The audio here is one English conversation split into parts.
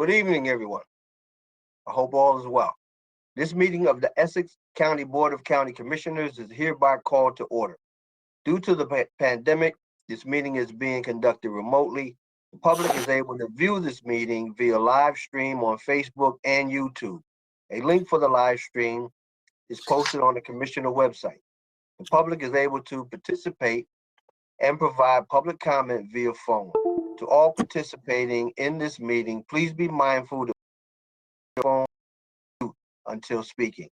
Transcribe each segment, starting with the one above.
Good evening, everyone. I hope all is well. This meeting of the Essex County Board of County Commissioners is hereby called to order. Due to the pandemic, this meeting is being conducted remotely. The public is able to view this meeting via live stream on Facebook and YouTube. A link for the live stream is posted on the Commissioner website. The public is able to participate and provide public comment via phone. To all participating in this meeting, please be mindful to your phone until speaking.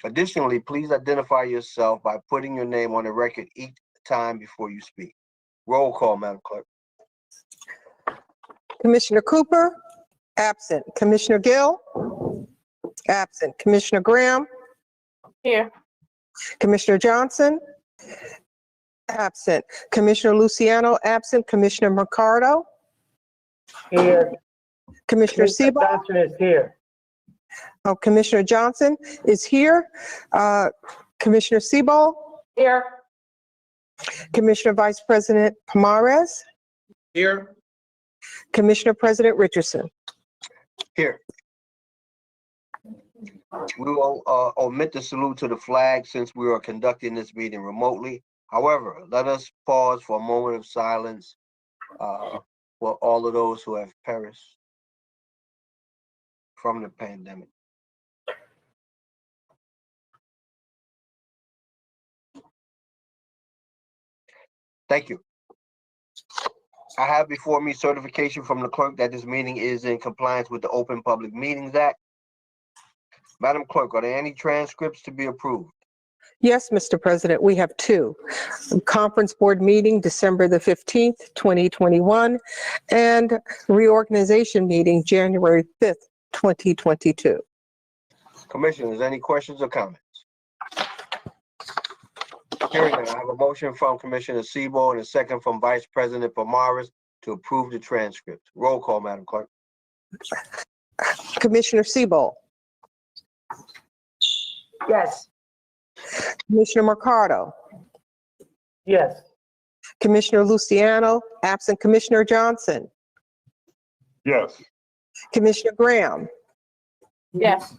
Additionally, please identify yourself by putting your name on the record each time before you speak. Roll call, Madam Clerk. Commissioner Cooper, absent. Commissioner Gill, absent. Commissioner Graham, Here. Commissioner Johnson, absent. Commissioner Luciano, absent. Commissioner Mercado, Here. Commissioner Sebo. Johnson is here. Oh, Commissioner Johnson is here. Commissioner Sebo, Here. Commissioner Vice President Pomares, Here. Commissioner President Richardson. Here. We will omit the salute to the flag since we are conducting this meeting remotely. However, let us pause for a moment of silence for all of those who have perished from the pandemic. Thank you. I have before me certification from the clerk that this meeting is in compliance with the Open Public Meetings Act. Madam Clerk, are there any transcripts to be approved? Yes, Mr. President, we have two. Conference Board meeting, December the 15th, 2021, and reorganization meeting, January 5th, 2022. Commissioners, any questions or comments? Hearing none, I have a motion from Commissioner Sebo and a second from Vice President Pomares to approve the transcript. Roll call, Madam Clerk. Commissioner Sebo, Yes. Commissioner Mercado, Yes. Commissioner Luciano, absent. Commissioner Johnson, Yes. Commissioner Graham, Yes.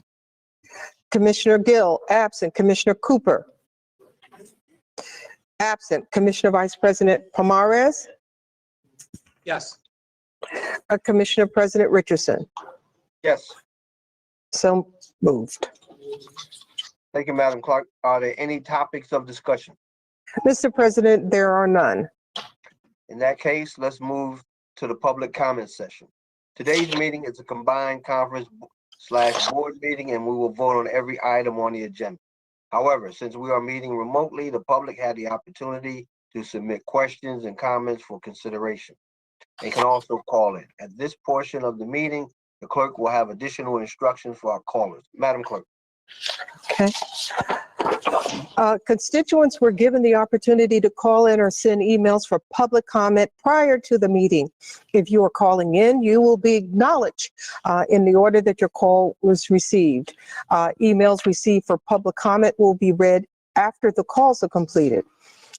Commissioner Gill, absent. Commissioner Cooper, absent. Commissioner Vice President Pomares, Yes. Commissioner President Richardson. Yes. So moved. Thank you, Madam Clerk. Are there any topics of discussion? Mr. President, there are none. In that case, let's move to the public comment session. Today's meeting is a combined conference/board meeting, and we will vote on every item on the agenda. However, since we are meeting remotely, the public had the opportunity to submit questions and comments for consideration. They can also call in. At this portion of the meeting, the clerk will have additional instructions for our callers. Madam Clerk. Okay. Constituents were given the opportunity to call in or send emails for public comment prior to the meeting. If you are calling in, you will be acknowledged in the order that your call was received. Emails received for public comment will be read after the calls are completed.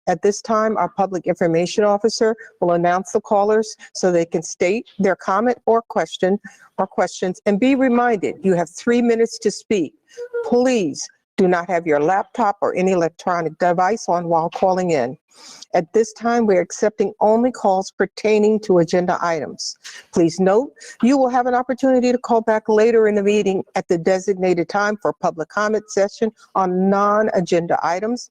At this time, our public information officer will announce the callers so they can state their comment or questions, and be reminded you have 3 minutes to speak. Please do not have your laptop or any electronic device on while calling in. At this time, we're accepting only calls pertaining to agenda items. Please note, you will have an opportunity to call back later in the meeting at the designated time for public comment session on non-agenda items.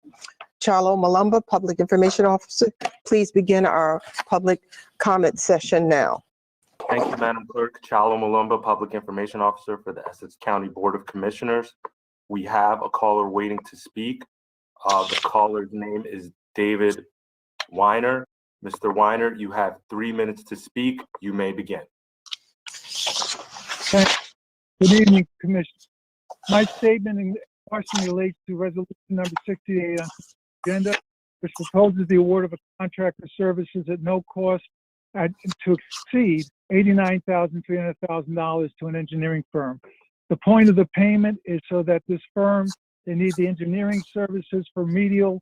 Chalo Malumba, Public Information Officer, please begin our public comment session now. Thank you, Madam Clerk. Chalo Malumba, Public Information Officer for the Essex County Board of Commissioners. We have a caller waiting to speak. The caller's name is David Weiner. Mr. Weiner, you have 3 minutes to speak. You may begin. Good evening, Commissioner. My statement in question relates to resolution number 68 on the agenda, which proposes the award of a contract for services at no cost to exceed $89,300,000 to an engineering firm. The point of the payment is so that this firm, they need the engineering services for remedial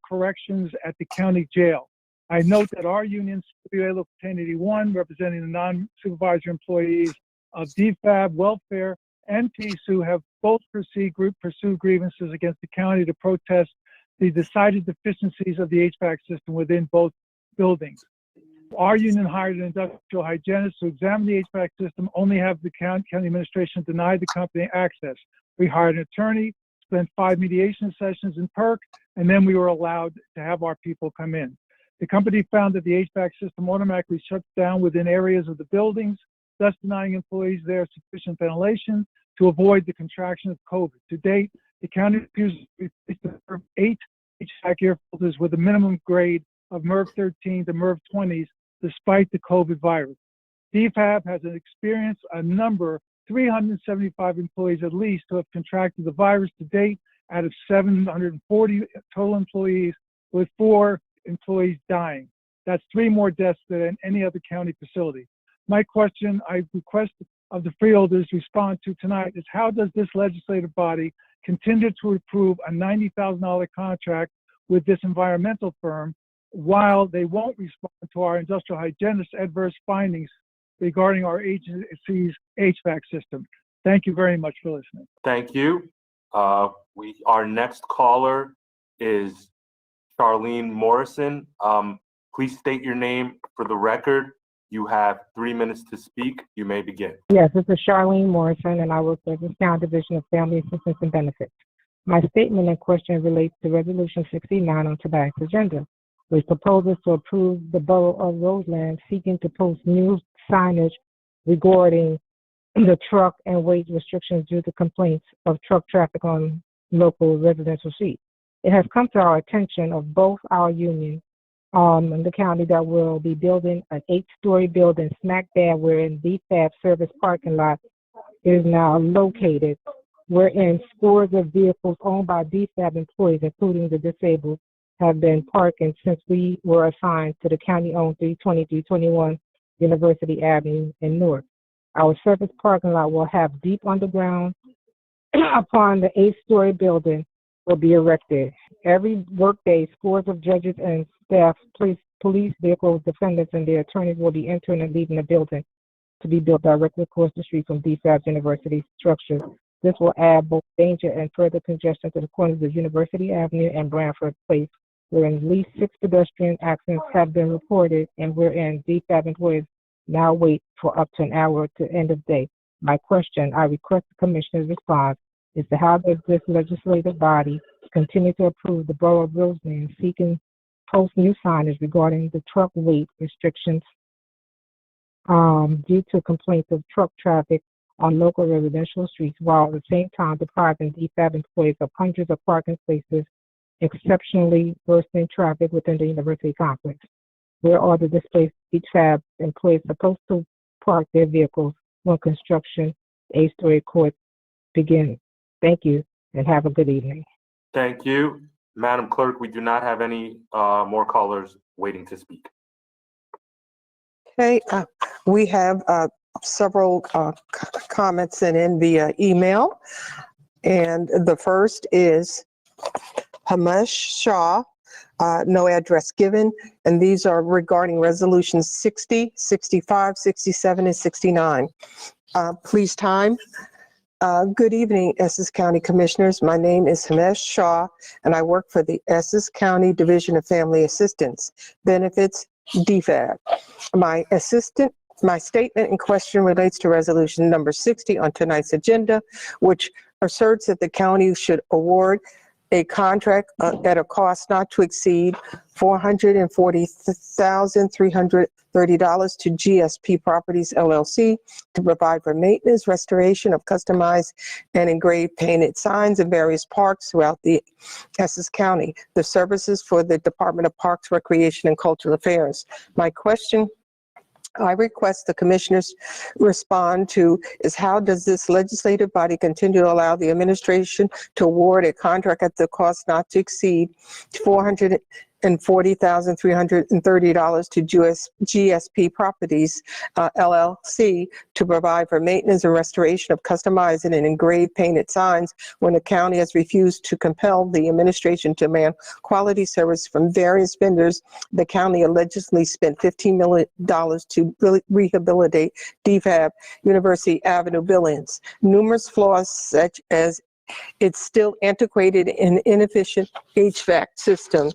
corrections at the county jail. I note that our union, CWA Local 1081, representing the non-supervisor employees, of DFAB, Welfare, and TSU have both pursued grievances against the county to protest the decided deficiencies of the HVAC system within both buildings. Our union hired an industrial hygienist to examine the HVAC system, only have the county administration deny the company access. We hired an attorney, spent 5 mediation sessions in PERC, and then we were allowed to have our people come in. The company found that the HVAC system automatically shuts down within areas of the buildings, thus denying employees there sufficient ventilation to avoid the contraction of COVID. To date, the county appears to replace 8 HVAC air filters with a minimum grade of MERV 13 to MERV 20s, despite the COVID virus. DFAB has experienced a number, 375 employees at least, who have contracted the virus to date out of 740 total employees, with 4 employees dying. That's 3 more deaths than any other county facility. My question I request of the freeholders respond to tonight is, how does this legislative body continue to approve a $90,000 contract with this environmental firm while they won't respond to our industrial hygienist's adverse findings regarding our agency's HVAC system? Thank you very much for listening. Thank you. Our next caller is Charlene Morrison. Please state your name for the record. You have 3 minutes to speak. You may begin. Yes, this is Charlene Morrison, and I work for the County Division of Family Assistance and Benefits. My statement in question relates to Resolution 69 on tonight's agenda, which proposes to approve the Borough of Roseland seeking to post new signage regarding the truck and weight restrictions due to complaints of truck traffic on local residential streets. It has come to our attention of both our union in the county that will be building an 8-story building smack dab wherein DFAB service parking lot is now located, wherein scores of vehicles owned by DFAB employees, including the disabled, have been parking since we were assigned to the county-owned 320-321 University Avenue in Newark. Our service parking lot will have deep underground upon the 8-story building will be erected. Every workday, scores of judges and staff, police vehicles, defendants, and their attorneys will be entering and leaving the building to be built directly across the street from DFAB's university structure. This will add both danger and further congestion to the corners of University Avenue and Branford Place, wherein at least 6 pedestrian accidents have been reported and wherein DFAB employees now wait for up to an hour to end of day. My question, I request the Commissioner's response, is to how does this legislative body continue to approve the Borough of Roseland seeking post new signage regarding the truck weight restrictions due to complaints of truck traffic on local residential streets, while at the same time depriving DFAB employees of hundreds of parking spaces, exceptionally worsening traffic within the university complex? Where are the displaced DFAB employees supposed to park their vehicles when construction 8-story court begins? Thank you, and have a good evening. Thank you. Madam Clerk, we do not have any more callers waiting to speak. Okay, we have several comments in via email. And the first is Hamish Shaw, no address given. And these are regarding resolutions 60, 65, 67, and 69. Please time. Good evening, Essex County Commissioners. My name is Hamish Shaw, and I work for the Essex County Division of Family Assistance Benefits, DFAB. My statement in question relates to resolution number 60 on tonight's agenda, which asserts that the county should award a contract at a cost not to exceed $440,330 to GSP Properties LLC to provide for maintenance, restoration of customized and engraved painted signs in various parks throughout the Essex County. The services for the Department of Parks, Recreation, and Cultural Affairs. My question I request the commissioners respond to is, how does this legislative body continue to allow the administration to award a contract at the cost not to exceed $240,330 to GSP Properties, LLC, to provide for maintenance and restoration of customized and engraved painted signs when the county has refused to compel the administration to demand quality service from various vendors. The county allegedly spent $15 million to rehabilitate DFAB University Avenue buildings. Numerous flaws such as its still antiquated and inefficient HVAC system.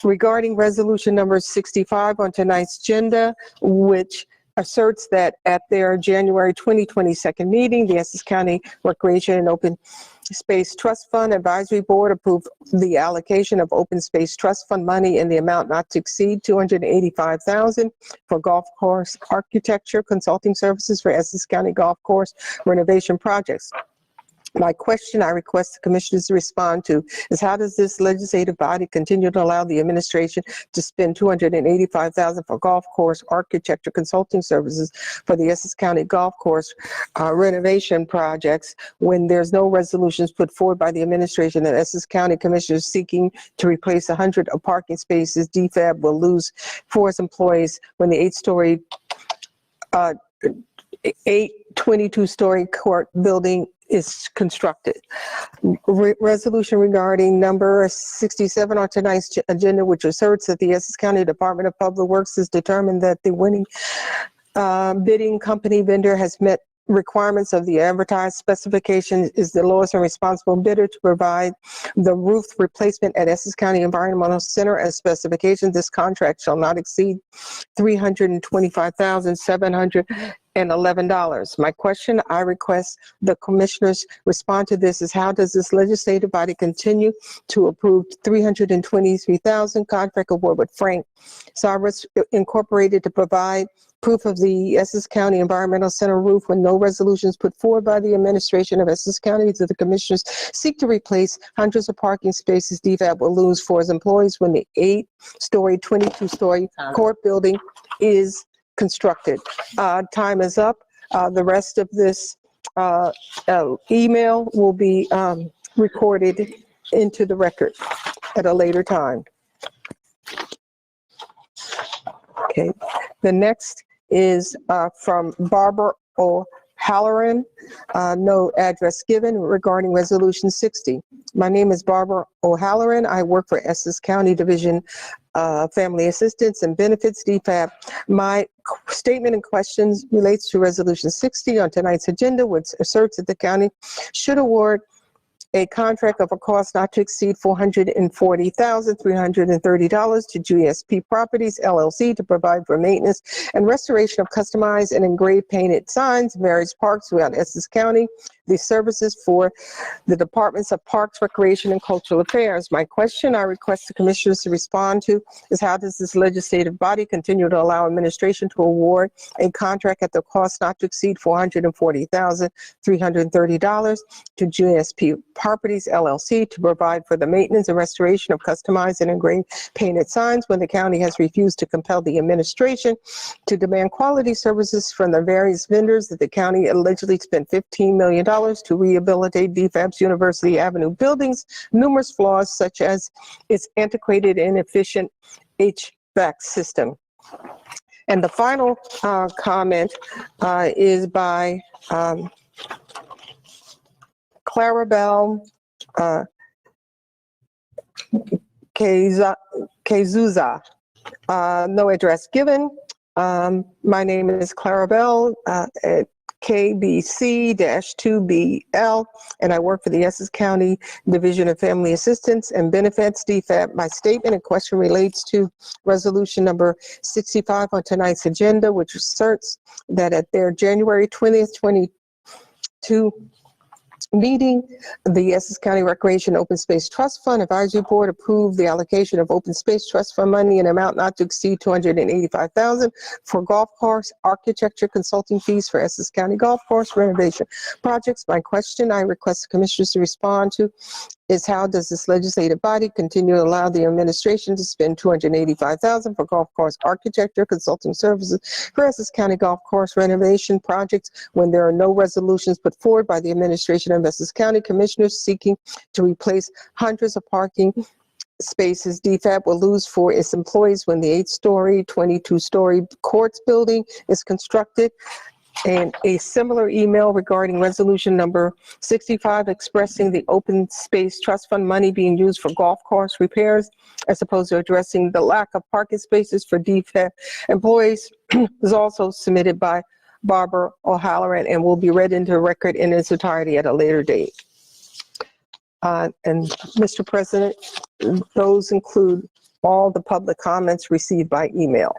Regarding resolution number 65 on tonight's agenda, which asserts that at their January 2020 second meeting, the Essex County Recreation and Open Space Trust Fund Advisory Board approved the allocation of Open Space Trust Fund money in the amount not to exceed $285,000 for golf course architecture consulting services for Essex County golf course renovation projects. My question I request the commissioners to respond to is, how does this legislative body continue to allow the administration to spend $285,000 for golf course architecture consulting services for the Essex County golf course renovation projects when there's no resolutions put forward by the administration that Essex County commissioners seeking to replace 100 of parking spaces DFAB will lose for its employees when the 22-story court building is constructed. Resolution regarding number 67 on tonight's agenda, which asserts that the Essex County Department of Public Works has determined that the winning bidding company vendor has met requirements of the advertised specification, is the lowest and responsible bidder to provide the roof replacement at Essex County Environmental Center as specification. This contract shall not exceed $325,711. My question I request the commissioners respond to this is, how does this legislative body continue to approve $323,000 contract award with Frank Cyrus Incorporated to provide proof of the Essex County Environmental Center roof when no resolutions put forward by the administration of Essex County to the commissioners seek to replace hundreds of parking spaces DFAB will lose for its employees when the 8-story, 22-story court building is constructed. Time is up. The rest of this email will be recorded into the record at a later time. Okay, the next is from Barbara O'Halloran, no address given, regarding resolution 60. My name is Barbara O'Halloran. I work for Essex County Division Family Assistance and Benefits, DFAB. My statement and questions relates to resolution 60 on tonight's agenda, which asserts that the county should award a contract of a cost not to exceed $440,330 to GSP Properties, LLC, to provide for maintenance and restoration of customized and engraved painted signs in various parks throughout Essex County. The services for the Departments of Parks, Recreation, and Cultural Affairs. My question I request the commissioners to respond to is, how does this legislative body continue to allow administration to award a contract at the cost not to exceed $440,330 to GSP Properties, LLC, to provide for the maintenance and restoration of customized and engraved painted signs when the county has refused to compel the administration to demand quality services from the various vendors that the county allegedly spent $15 million to rehabilitate DFAB's University Avenue buildings, numerous flaws such as its antiquated and inefficient HVAC system. And the final comment is by Clarabelle Kezuza, no address given. My name is Clarabelle at KBC-2BL, and I work for the Essex County Division of Family Assistance and Benefits, DFAB. My statement and question relates to resolution number 65 on tonight's agenda, which asserts that at their January 20th, 2022 meeting, the Essex County Recreation Open Space Trust Fund Advisory Board approved the allocation of Open Space Trust Fund money in an amount not to exceed $285,000 for golf course architecture consulting fees for Essex County golf course renovation projects. My question I request the commissioners to respond to is, how does this legislative body continue to allow the administration to spend $285,000 for golf course architecture consulting services for Essex County golf course renovation projects when there are no resolutions put forward by the administration of Essex County commissioners seeking to replace hundreds of parking spaces DFAB will lose for its employees when the 8-story, 22-story courts building is constructed. And a similar email regarding resolution number 65 expressing the open space trust fund money being used for golf course repairs as opposed to addressing the lack of parking spaces for DFAB employees was also submitted by Barbara O'Halloran and will be read into the record in its entirety at a later date. And Mr. President, those include all the public comments received by email.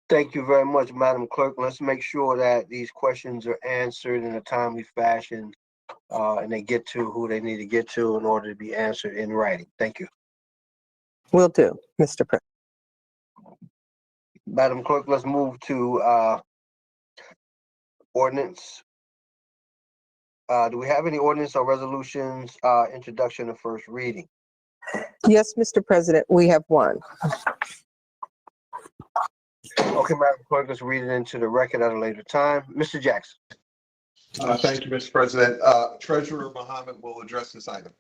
Thank you very much, Madam Clerk. Let's make sure that these questions are answered in a timely fashion and they get to who they need to get to in order to be answered in writing. Thank you. Will do, Mr. President. Madam Clerk, let's move to ordinance. Do we have any ordinance or resolutions, introduction and first reading? Yes, Mr. President, we have one. Okay, Madam Clerk, let's read it into the record at a later time. Mr. Jackson. Thank you, Mr. President. Treasurer Mohammed will address this item.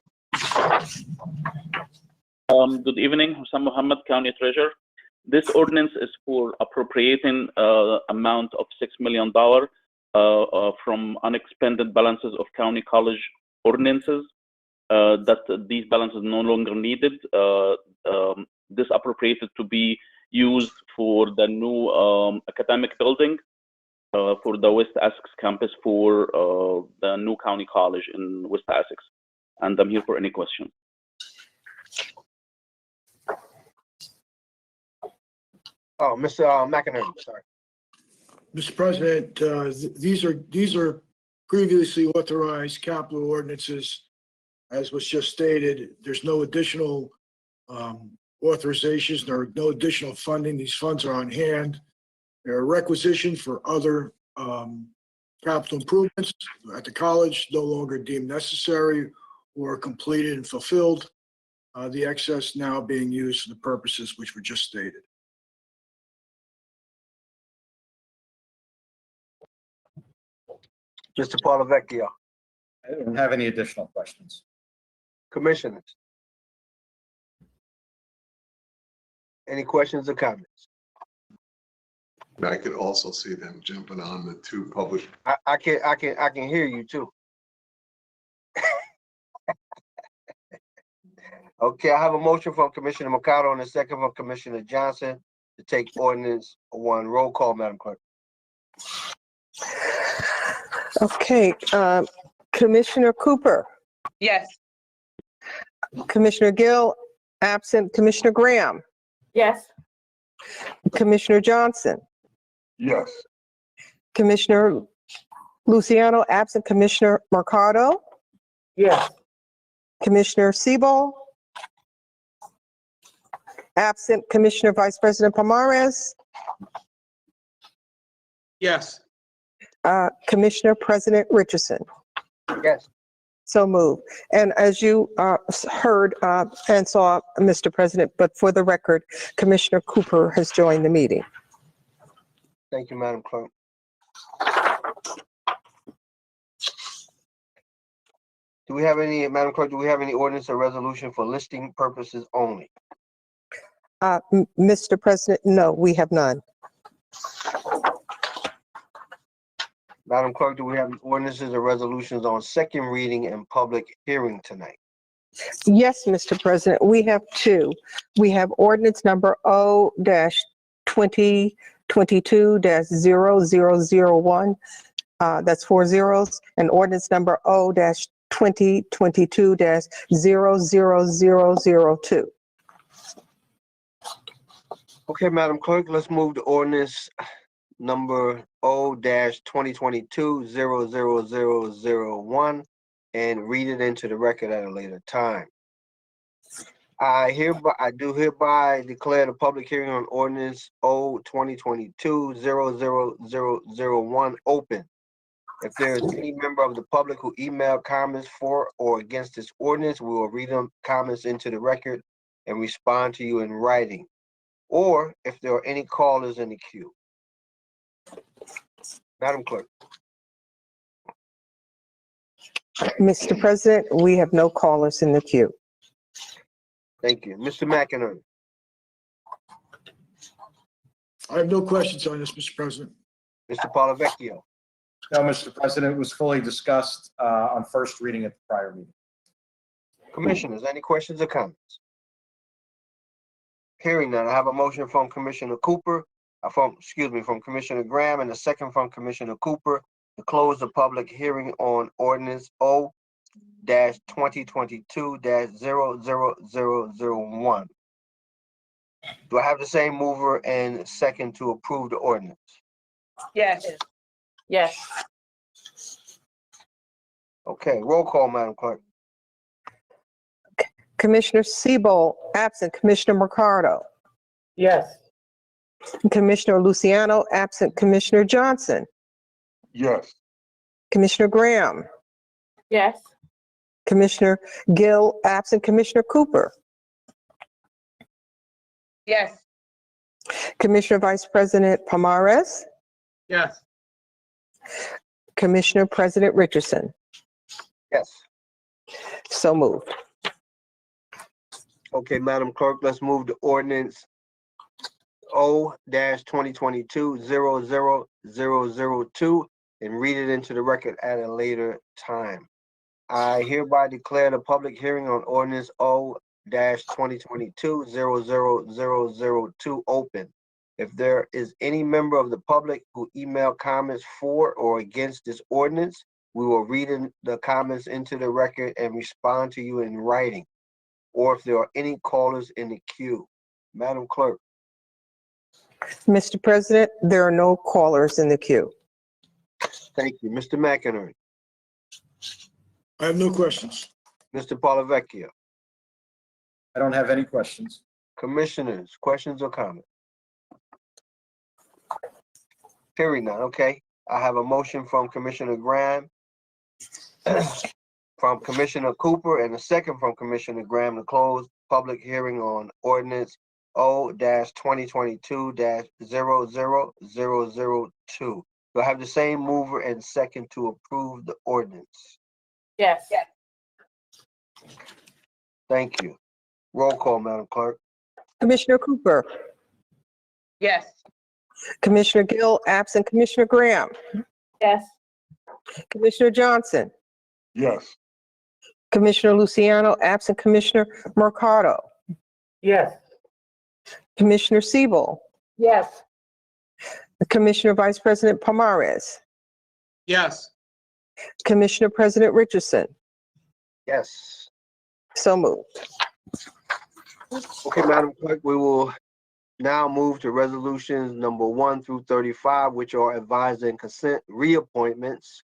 Good evening, Hussam Mohammed, County Treasurer. This ordinance is for appropriating amount of $6 million from unexpended balances of county college ordinances. That these balances no longer needed. This appropriated to be used for the new academic building for the West Essex campus for the new county college in West Essex. And I'm here for any questions. Oh, Mr. McInerney, sorry. Mr. President, these are previously authorized capital ordinances. As was just stated, there's no additional authorizations, there are no additional funding. These funds are on hand. They're a requisition for other capital improvements at the college, no longer deemed necessary or completed and fulfilled. The excess now being used for the purposes which were just stated. Mr. Paulovecchio. I don't have any additional questions. Commissioners. Any questions or comments? I could also see them jumping on the two public. I can hear you too. Okay, I have a motion from Commissioner Mercado and a second from Commissioner Johnson to take ordinance 1. Roll call, Madam Clerk. Okay, Commissioner Cooper, Yes. Commissioner Gill, absent. Commissioner Graham, Yes. Commissioner Johnson, Yes. Commissioner Luciano, absent. Commissioner Mercado, Yes. Commissioner Sebel, absent. Commissioner Vice President Pomares, Yes. Commissioner President Richardson. Yes. So moved. And as you heard and saw, Mr. President, but for the record, Commissioner Cooper has joined the meeting. Thank you, Madam Clerk. Do we have any, Madam Clerk, do we have any ordinance or resolution for listing purposes only? Mr. President, no, we have none. Madam Clerk, do we have ordinances or resolutions on second reading and public hearing tonight? Yes, Mr. President, we have two. We have ordinance number O-2022-0001. That's 4 zeros, and ordinance number O-2022-00002. Okay, Madam Clerk, let's move to ordinance number O-2022-00001 and read it into the record at a later time. I do hereby declare the public hearing on ordinance O-2022-00001 open. If there is any member of the public who emailed comments for or against this ordinance, we will read them comments into the record and respond to you in writing. Or if there are any callers in the queue. Madam Clerk. Mr. President, we have no callers in the queue. Thank you. Mr. McInerney. I have no questions on this, Mr. President. Mr. Polavecchio. No, Mr. President, it was fully discussed on first reading at the prior meeting. Commissioners, any questions or comments? Hearing none, I have a motion from Commissioner Cooper, from Commissioner Graham, and a second from Commissioner Cooper to close the public hearing on ordinance O-2022-00001. Do I have the same mover and second to approve the ordinance? Yes. Yes. Okay, roll call, Madam Clerk. Commissioner Siebel, absent. Commissioner Mercado. Yes. Commissioner Luciano, absent. Commissioner Johnson. Yes. Commissioner Graham. Yes. Commissioner Gill, absent. Commissioner Cooper. Yes. Commissioner Vice President Pomares. Yes. Commissioner President Richardson. Yes. So moved. Okay, Madam Clerk, let's move to ordinance O-2022-00002 and read it into the record at a later time. I hereby declare the public hearing on ordinance O-2022-00002 open. If there is any member of the public who email comments for or against this ordinance, we will read the comments into the record and respond to you in writing. Or if there are any callers in the queue. Madam Clerk. Mr. President, there are no callers in the queue. Thank you. Mr. McInerney. I have no questions. Mr. Polavecchio. I don't have any questions. Commissioners, questions or comments? Hearing none, okay. I have a motion from Commissioner Graham, from Commissioner Cooper, and a second from Commissioner Graham to close public hearing on ordinance O-2022-00002. Do I have the same mover and second to approve the ordinance? Yes. Thank you. Roll call, Madam Clerk. Commissioner Cooper. Yes. Commissioner Gill, absent. Commissioner Graham. Yes. Commissioner Johnson. Yes. Commissioner Luciano, absent. Commissioner Mercado. Yes. Commissioner Siebel. Yes. Commissioner Vice President Pomares. Yes. Commissioner President Richardson. Yes. So moved. Okay, Madam Clerk, we will now move to resolutions number 1 through 35, which are advisor and consent reappointments.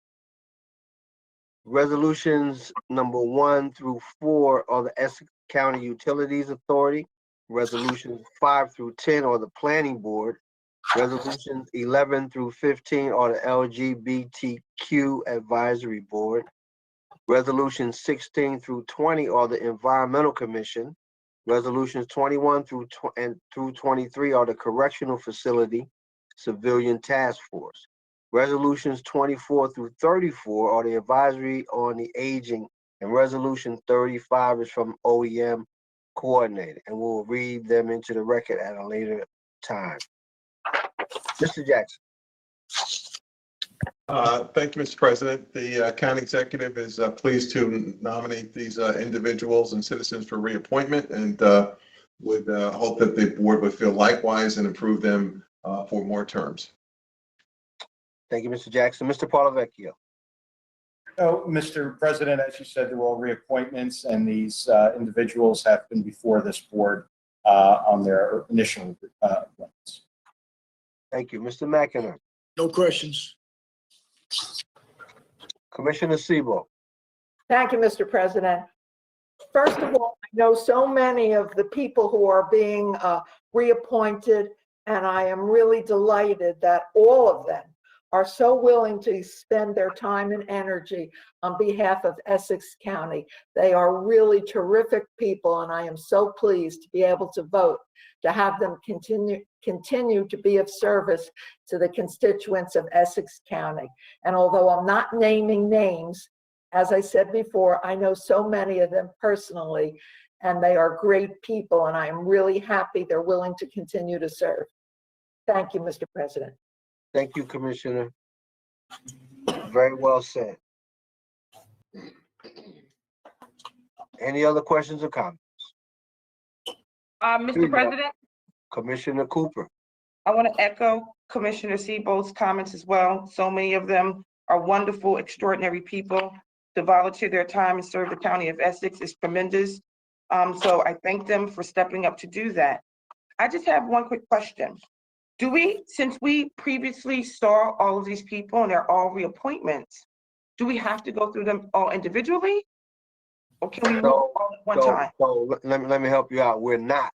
Resolutions number 1 through 4 are the Essex County Utilities Authority. Resolutions 5 through 10 are the Planning Board. Resolutions 11 through 15 are the LGBTQ Advisory Board. Resolutions 16 through 20 are the Environmental Commission. Resolutions 21 through 23 are the Correctional Facility Civilian Task Force. Resolutions 24 through 34 are the Advisory on the Aging, and Resolution 35 is from OEM Coordinator, and we'll read them into the record at a later time. Mr. Jackson. Thank you, Mr. President. The county executive is pleased to nominate these individuals and citizens for reappointment, and would hope that the board would feel likewise and approve them for more terms. Thank you, Mr. Jackson. Mr. Polavecchio. No, Mr. President, as you said, they're all reappointments, and these individuals have been before this board on their initial appointments. Thank you. Mr. McInerney. No questions. Commissioner Siebel. Thank you, Mr. President. First of all, I know so many of the people who are being reappointed, and I am really delighted that all of them are so willing to spend their time and energy on behalf of Essex County. They are really terrific people, and I am so pleased to be able to vote to have them continue to be of service to the constituents of Essex County. And although I'm not naming names, as I said before, I know so many of them personally, and they are great people, and I am really happy they're willing to continue to serve. Thank you, Mr. President. Thank you, Commissioner. Very well said. Any other questions or comments? Mr. President, Commissioner Cooper. I want to echo Commissioner Sebold's comments as well. So many of them are wonderful, extraordinary people. To volunteer their time and serve the County of Essex is tremendous. So I thank them for stepping up to do that. I just have one quick question. Since we previously saw all of these people and they're all reappointments, do we have to go through them all individually? Or can we move all at one time? So let me help you out. We're not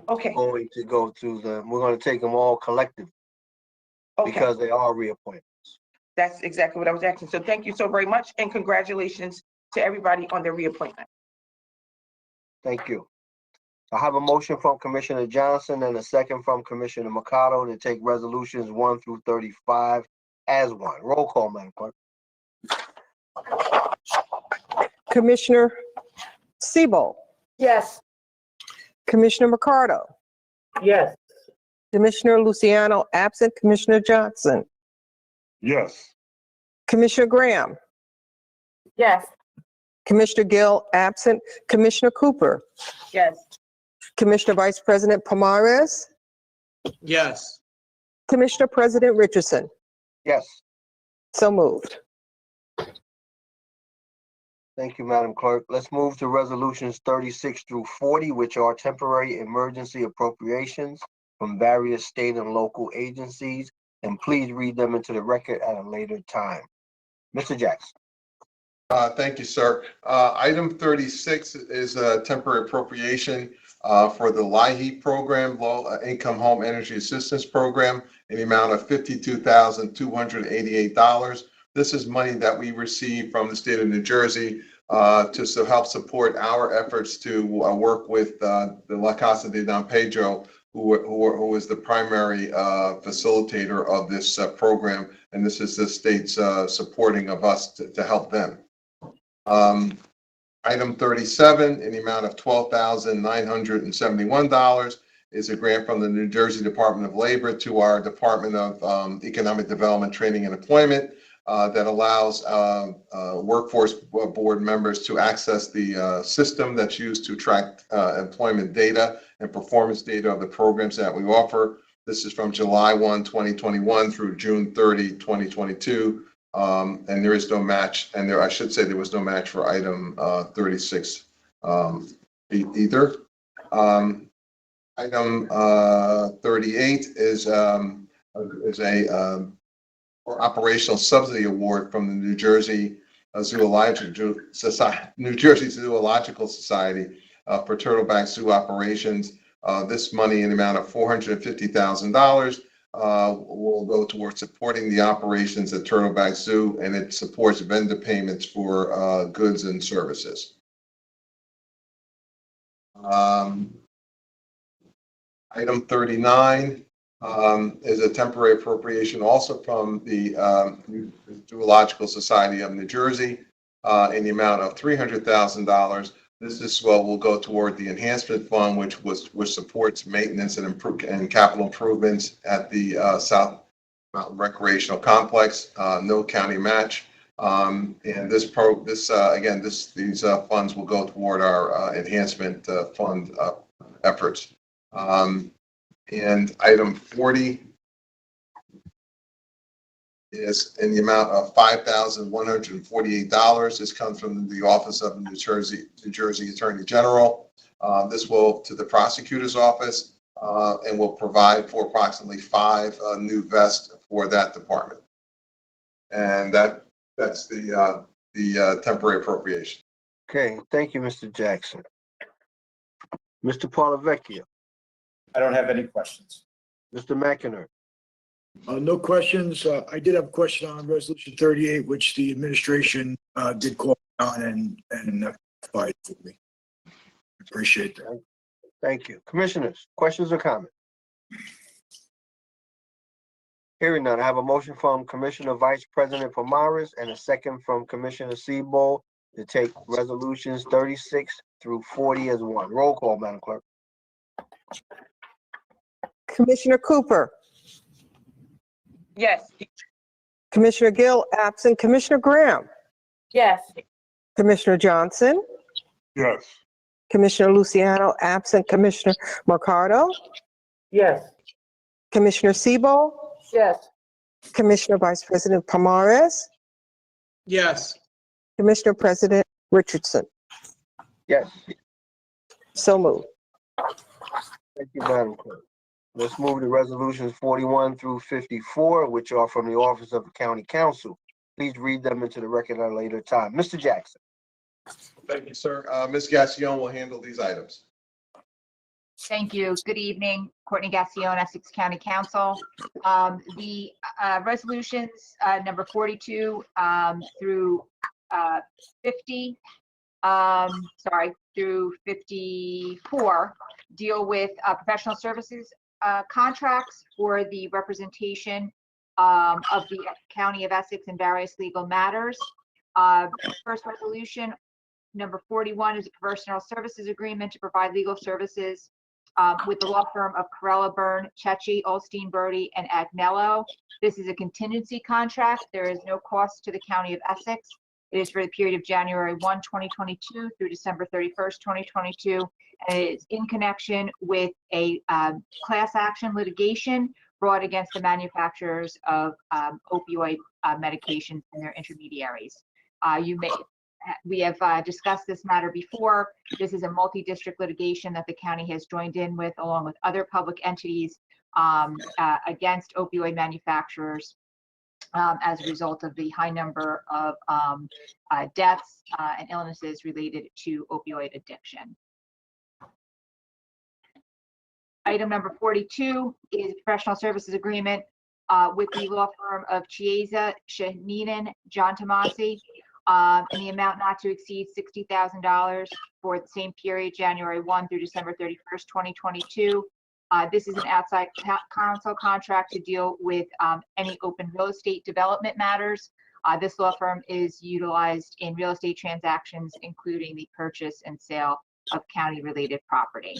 Okay, going to go through them. We're going to take them all collectively okay. because they are reappointments. That's exactly what I was asking. So thank you so very much and congratulations to everybody on their reappointment. Thank you. I have a motion from Commissioner Johnson and a second from Commissioner Mercado to take resolutions 1 through 35 as one. Roll call, Madam Clerk. Commissioner Sebold, Yes. Commissioner Mercado, Yes. Commissioner Luciano absent, Commissioner Johnson, Yes. Commissioner Graham, Yes. Commissioner Gill absent, Commissioner Cooper, Yes. Commissioner Vice President Pomares, Yes. Commissioner President Richardson. Yes. So moved. Thank you, Madam Clerk. Let's move to resolutions 36 through 40, which are temporary emergency appropriations from various state and local agencies. And please read them into the record at a later time. Mr. Jackson. Thank you, sir. Item 36 is a temporary appropriation for the LIHEAP program, Low Income Home Energy Assistance Program, in the amount of $52,288. This is money that we receive from the state of New Jersey to help support our efforts to work with the La Casa de Don Pedro, who is the primary facilitator of this program, and this is the state's supporting of us to help them. Item 37 in the amount of $12,971 is a grant from the New Jersey Department of Labor to our Department of Economic Development, Training and Employment that allows workforce board members to access the system that's used to track employment data and performance data of the programs that we offer. This is from July 1, 2021 through June 30, 2022. And there is no match, and I should say there was no match for item 36 either. Item 38 is a operational subsidy award from the New Jersey Zoological Society for Turtleback Zoo operations. This money in the amount of $450,000 will go towards supporting the operations at Turtleback Zoo, and it supports vendor payments for goods and services. Item 39 is a temporary appropriation also from the Zoological Society of New Jersey in the amount of $300,000. This is what will go toward the enhancement fund, which supports maintenance and capital improvements at the South Mountain Recreational Complex. No county match, and these funds will go toward our enhancement fund efforts. And item 40 is in the amount of $5,148. This comes from the Office of New Jersey Attorney General. This will to the prosecutor's office and will provide for approximately 5 new vests for that department. And that's the temporary appropriation. Okay, thank you, Mr. Jackson. Mr. Paulavecchio. I don't have any questions. Mr. McInerney. No questions. I did have a question on resolution 38, which the administration did call on and provided for me. Appreciate that. Thank you. Commissioners, questions or comments? Hearing none, I have a motion from Commissioner Vice President Pomares and a second from Commissioner Sebold to take resolutions 36 through 40 as one. Roll call, Madam Clerk. Commissioner Cooper, Yes. Commissioner Gill, absent. Commissioner Graham, Yes. Commissioner Johnson, Yes. Commissioner Luciano, absent. Commissioner Mercado, Yes. Commissioner Sebo, Yes. Commissioner Vice President Pomares, Yes. Commissioner President Richardson. Yes. So moved. Thank you, Madam Clerk. Let's move to resolutions 41 through 54, which are from the Office of the County Counsel. Please read them into the record at a later time. Mr. Jackson. Thank you, sir. Ms. Gassion will handle these items. Thank you. Good evening. Courtney Gassion, Essex County Counsel. The resolutions number 42 through 50, through 54 deal with professional services contracts for the representation of the County of Essex in various legal matters. First resolution, number 41, is a professional services agreement to provide legal services with the law firm of Carrella, Byrne, Chechi, Olstein, Brody, and Agnello. This is a contingency contract. There is no cost to the County of Essex. It is for the period of January 1, 2022 through December 31st, 2022. And it is in connection with a class action litigation brought against the manufacturers of opioid medications and their intermediaries. We have discussed this matter before. This is a multi-district litigation that the county has joined in with, along with other public entities, against opioid manufacturers as a result of the high number of deaths and illnesses related to opioid addiction. Item number 42 is a professional services agreement with the law firm of Chiesa, Shaninen, John Tomasi, in the amount not to exceed $60,000 for the same period, January 1 through December 31st, 2022. This is an outside counsel contract to deal with any open real estate development matters. This law firm is utilized in real estate transactions, including the purchase and sale of county-related property.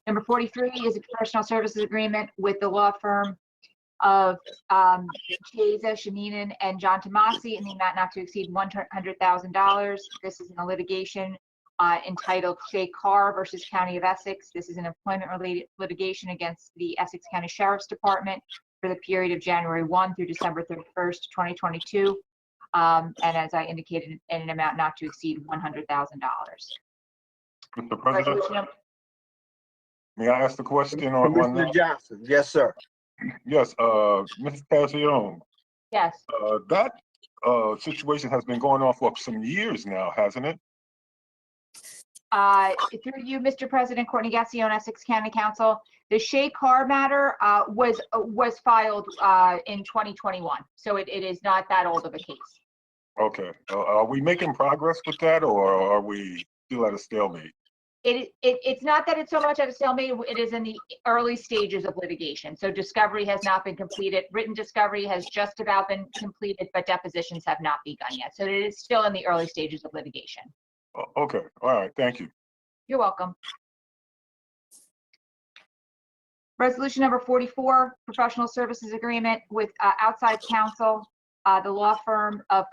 Number 43 is a professional services agreement with the law firm of Chiesa, Shaninen, and John Tomasi in the amount not to exceed $100,000. This is in a litigation entitled Carr versus County of Essex. This is an employment-related litigation against the Essex County Sheriff's Department for the period of January 1 through December 31st, 2022, and as I indicated, in an amount not to exceed $100,000. Mr. President, may I ask the question on Commissioner that? Johnson. Yes, sir. Yes, Mrs. Passion, Yes. that situation has been going on for some years now, hasn't it? Through you, Mr. President, Courtney Gassion, Essex County Counsel, the Carr matter was filed in 2021, so it is not that old of a case. Okay, are we making progress with that, or are we still at a stalemate? It's not that it's so much at a stalemate, it is in the early stages of litigation. So discovery has not been completed. Written discovery has just about been completed, but depositions have not begun yet. So it is still in the early stages of litigation. Okay, all right, thank you. You're welcome. Resolution number 44, professional services agreement with outside counsel, the law firm of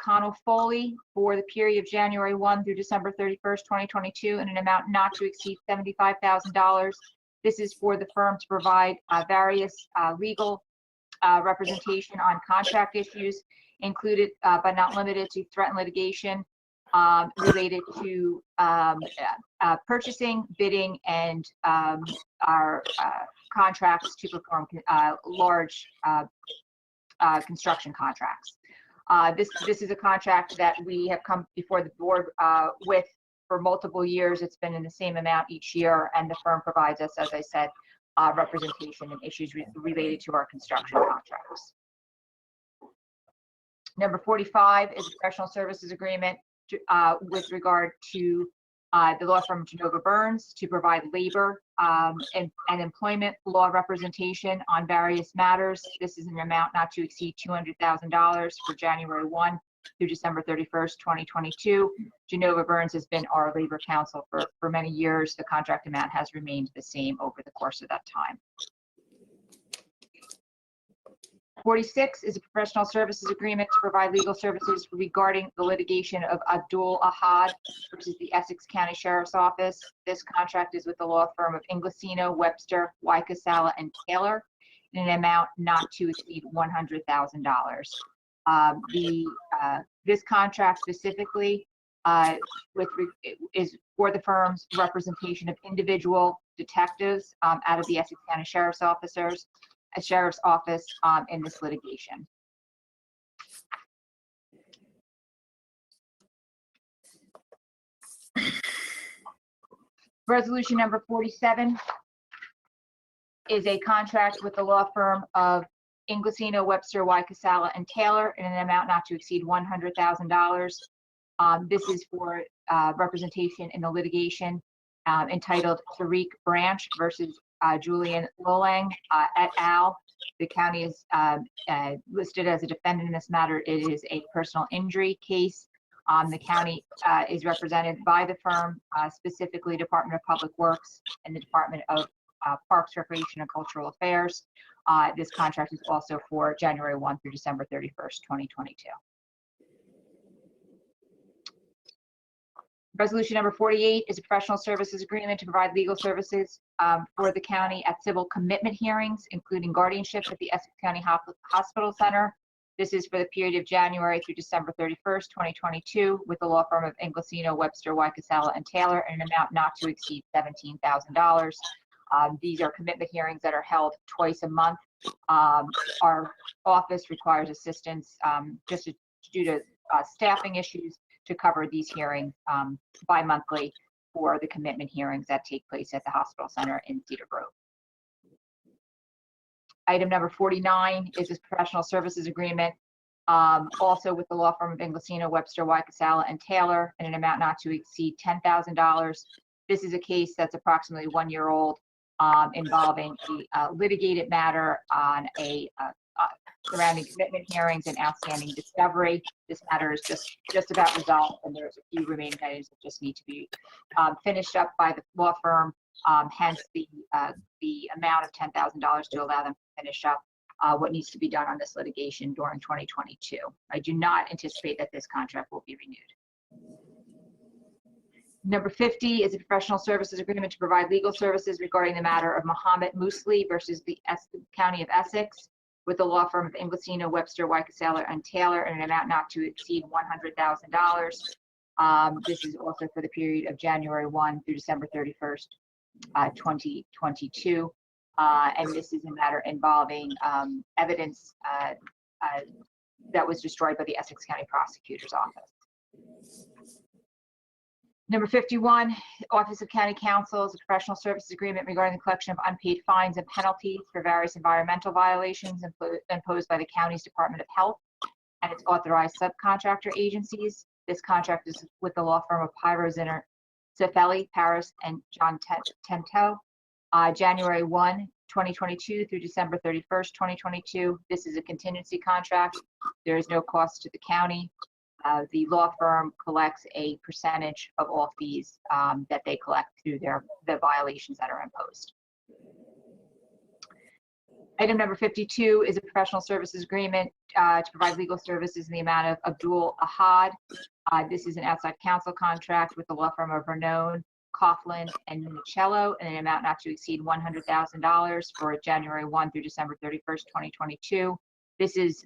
Foley for the period of January 1 through December 31st, 2022, in an amount not to exceed $75,000. This is for the firm to provide various legal representation on contract issues, included but not limited to threatened litigation related to purchasing, bidding, and our contracts to perform large construction contracts. This is a contract that we have come before the board with for multiple years. It's been in the same amount each year, and the firm provides us, as I said, representation and issues related to our construction contracts. Number 45 is a professional services agreement with regard to the law firm Genova Burns to provide labor and employment law representation on various matters. This is an amount not to exceed $200,000 for January 1 through December 31st, 2022. Genova Burns has been our labor counsel for many years. The contract amount has remained the same over the course of that time. 46 is a professional services agreement to provide legal services regarding the litigation of Abdul Ahad versus the Essex County Sheriff's Office. This contract is with the law firm of Inglesino, Webster, Wycasala, and Taylor in an amount not to exceed $100,000. This contract specifically is for the firm's representation of individual detectives out of the Essex County Sheriff's Office in this litigation. Resolution number 47 is a contract with the law firm of Inglesino, Webster, Wycasala, and Taylor in an amount not to exceed $100,000. This is for representation in the litigation entitled Tariq Branch versus Julian Lolang et al. The county is listed as a defendant in this matter. It is a personal injury case. The county is represented by the firm, specifically Department of Public Works and the Department of Parks, Recreation, and Cultural Affairs. This contract is also for January 1 through December 31st, 2022. Resolution number 48 is a professional services agreement to provide legal services for the county at civil commitment hearings, including guardianship at the Essex County Hospital Center. This is for the period of January through December 31st, 2022, with the law firm of Inglesino, Webster, Wycasala, and Taylor in an amount not to exceed $17,000. These are commitment hearings that are held twice a month. Our office requires assistance just due to staffing issues to cover these hearings bi-monthly for the commitment hearings that take place at the hospital center in Cedar Grove. Item number 49 is this professional services agreement, also with the law firm of Inglesino, Webster, Wycasala, and Taylor in an amount not to exceed $10,000. This is a case that's approximately 1 year old, involving a litigated matter on surrounding commitment hearings and outstanding discovery. This matter is just about resolved, and there's a few remaining items that just need to be finished up by the law firm. Hence the amount of $10,000 to allow them to finish up what needs to be done on this litigation during 2022. I do not anticipate that this contract will be renewed. Number 50 is a professional services agreement to provide legal services regarding the matter of Muhammad Musli versus the County of Essex with the law firm of Inglesino, Webster, Wycasala, and Taylor in an amount not to exceed $100,000. This is also for the period of January 1 through December 31st, 2022. And this is a matter involving evidence that was destroyed by the Essex County Prosecutor's Office. Number 51, Office of County Counsel is a professional services agreement regarding the collection of unpaid fines and penalties for various environmental violations imposed by the county's Department of Health and its authorized subcontractor agencies. This contract is with the law firm of Pyro Zinner, Cefeli, Paris, and John Tento. January 1, 2022 through December 31st, 2022. This is a contingency contract. There is no cost to the county. The law firm collects a percentage of all fees that they collect through the violations that are imposed. Item number 52 is a professional services agreement to provide legal services in the amount of Abdul Ahad. This is an outside counsel contract with the law firm of Vernone, Coughlin, and Minicello in an amount not to exceed $100,000 for January 1 through December 31st, 2022. This is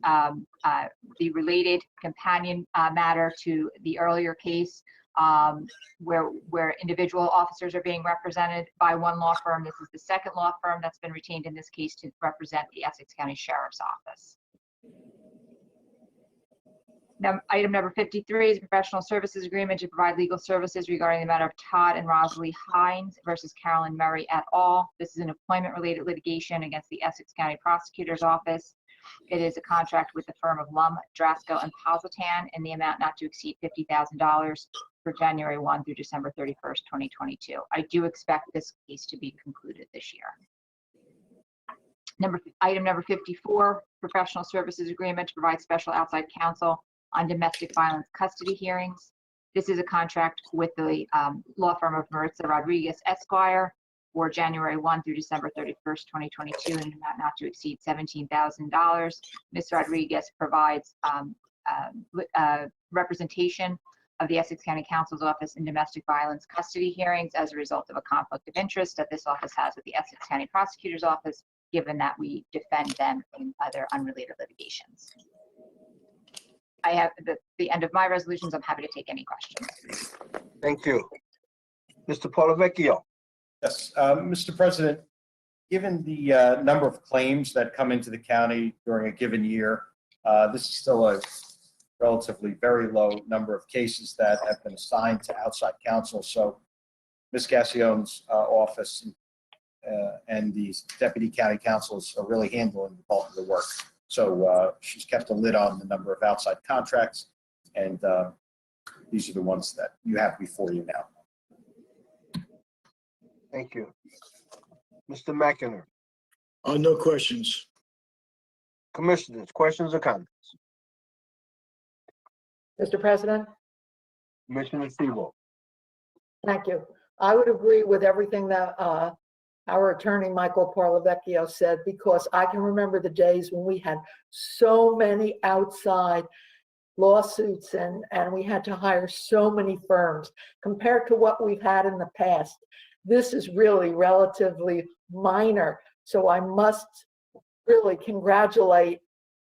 the related companion matter to the earlier case where individual officers are being represented by one law firm. This is the second law firm that's been retained in this case to represent the Essex County Sheriff's Office. Now, item number 53 is a professional services agreement to provide legal services regarding the matter of Todd and Rosalie Heinz versus Carolyn Murray et al. This is an employment-related litigation against the Essex County Prosecutor's Office. It is a contract with the firm of Lum, Drasko, and Positan in the amount not to exceed $50,000 for January 1 through December 31st, 2022. I do expect this case to be concluded this year. Item number 54, professional services agreement to provide special outside counsel on domestic violence custody hearings. This is a contract with the law firm of Maritza Rodriguez Esquire for January 1 through December 31st, 2022, in an amount not to exceed $17,000. Ms. Rodriguez provides representation of the Essex County Counsel's Office in domestic violence custody hearings as a result of a conflict of interest that this office has with the Essex County Prosecutor's Office, given that we defend them in other unrelated litigations. I have the end of my resolutions. I'm happy to take any questions. Thank you. Mr. Polavecchio. Yes, Mr. President, given the number of claims that come into the county during a given year, this is still a relatively very low number of cases that have been assigned to outside counsel. So Ms. Gassion's office and the deputy county counsels are really handling the bulk of the work. So she's kept a lid on the number of outside contracts, and these are the ones that you have before you now. Thank you. Mr. McInerney. No questions. Commissioners, questions or comments? Mr. President, Commissioner Sebo. thank you. I would agree with everything that our attorney, Michael Polavecchio, said, because I can remember the days when we had so many outside lawsuits and we had to hire so many firms compared to what we've had in the past. This is really relatively minor. So I must really congratulate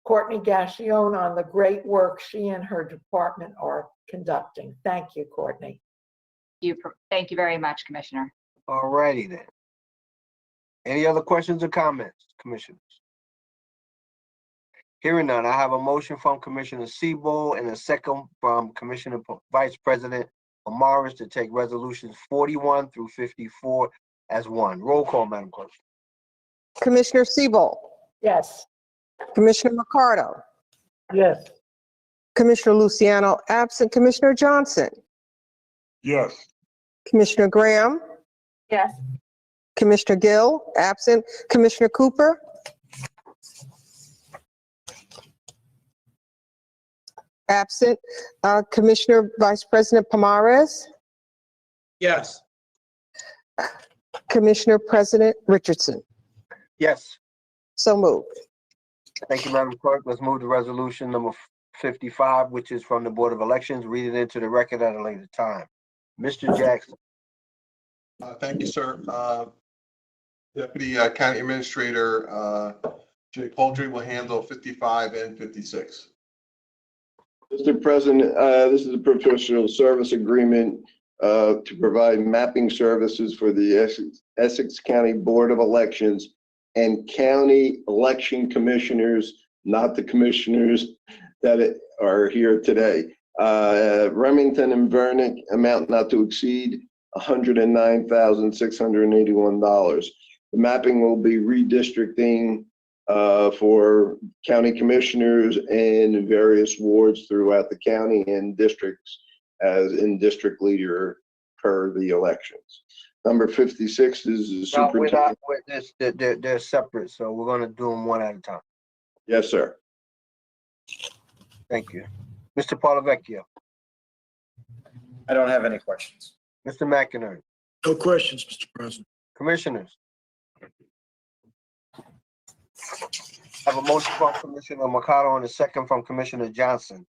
Courtney Gassion on the great work she and her department are conducting. Thank you, Courtney. Thank you very much, Commissioner. All righty then. Any other questions or comments, commissioners? Hearing none, I have a motion from Commissioner Sebo and a second from Commissioner Vice President Morris to take resolutions 41 through 54 as one. Roll call, Madam Clerk. Commissioner Sebo. Yes. Commissioner Mercado. Yes. Commissioner Luciano absent. Commissioner Johnson. Yes. Commissioner Graham. Yes. Commissioner Gill absent. Commissioner Cooper. Absent. Commissioner Vice President Pomares. Yes. Commissioner President Richardson. Yes. So moved. Thank you, Madam Clerk. Let's move to resolution number 55, which is from the Board of Elections. Read it into the record at a later time. Mr. Jackson. Thank you, sir. Deputy County Administrator Jay Poultry will handle 55 and 56. Mr. President, this is a professional service agreement to provide mapping services for the Essex County Board of Elections and county election commissioners, not the commissioners that are here today. Remington and Vernick, amount not to exceed $109,681. The mapping will be redistricting for county commissioners in various wards throughout the county and districts as in district leader per the elections. Number 56 is the superintendent. They're separate, so we're going to do them one at a time. Yes, sir. Thank you. Mr. Polavecchio. I don't have any questions. Mr. McInerney. No questions, Mr. President. Commissioners. I have a motion from Commissioner Mercado and a second from Commissioner Johnson.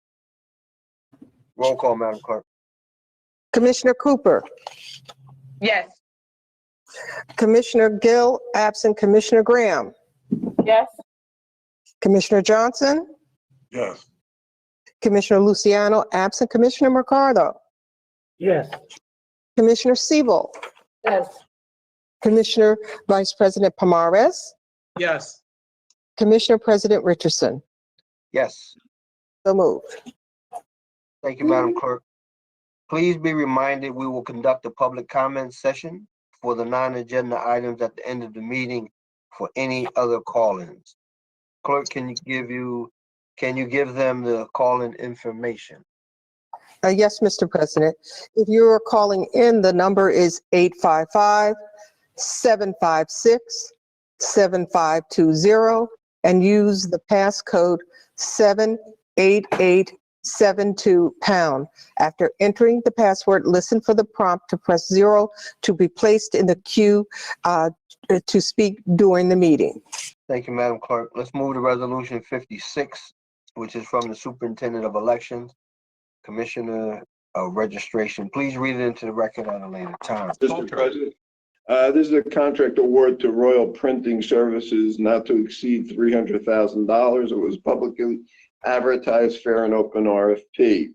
Roll call, Madam Clerk. Commissioner Cooper. Yes. Commissioner Gill absent. Commissioner Graham. Yes. Commissioner Johnson. Yes. Commissioner Luciano absent. Commissioner Mercado. Yes. Commissioner Siebel. Yes. Commissioner Vice President Pomares. Yes. Commissioner President Richardson. Yes. So moved. Thank you, Madam Clerk. Please be reminded we will conduct a public comment session for the non-agenda items at the end of the meeting for any other call-ins. Clerk, can you give them the call-in information? Yes, Mr. President. If you are calling in, the number is 855-756-7520 and use the passcode 788 #72#. After entering the password, listen for the prompt to press 0 to be placed in the queue to speak during the meeting. Thank you, Madam Clerk. Let's move to Resolution 56, which is from the Superintendent of Elections, Commissioner of Registration. Please read it into the record at a later time. Mr. President, this is a contract award to Royal Printing Services not to exceed $300,000. It was publicly advertised, fair and open RFP.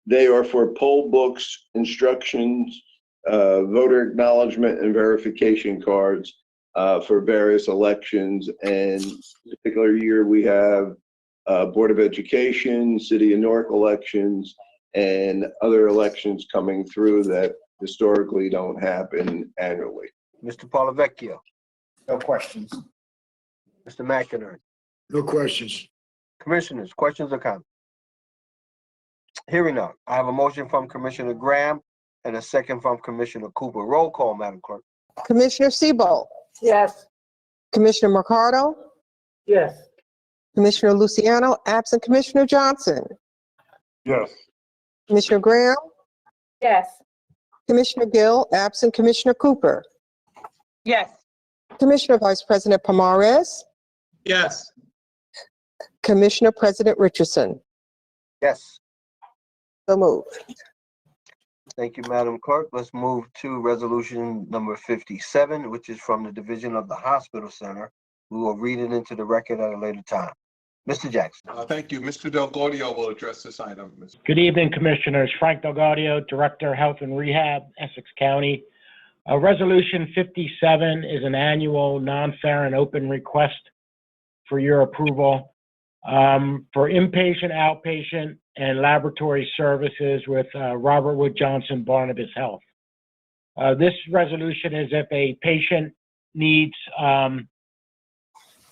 They are for poll books, instructions, voter acknowledgement and verification cards for various elections. And this particular year, we have Board of Education, City of Newark elections, and other elections coming through that historically don't happen annually. Mr. Polavecchio. No questions. Mr. McInerney. No questions. Commissioners, questions or comments? Hearing none. I have a motion from Commissioner Graham and a second from Commissioner Cooper. Roll call, Madam Clerk. Commissioner Siebold, Yes. Commissioner Mercado, Yes. Commissioner Luciano, absent Commissioner Johnson, Yes. Commissioner Graham, Yes. Commissioner Gill, absent Commissioner Cooper, Yes. Commissioner Vice President Pomares, Yes. Commissioner President Richardson. Yes. So moved. Thank you, Madam Clerk. Let's move to Resolution number 57, which is from the Division of the Hospital Center. We will read it into the record at a later time. Mr. Jackson. Thank you. Mr. Del Gaudio will address this item. Good evening, Commissioners. Frank Del Gaudio, Director, Health and Rehab, Essex County. Resolution 57 is an annual non-fair and open request for your approval for inpatient, outpatient, and laboratory services with Robert Wood Johnson Barnabas Health. This resolution is if a patient needs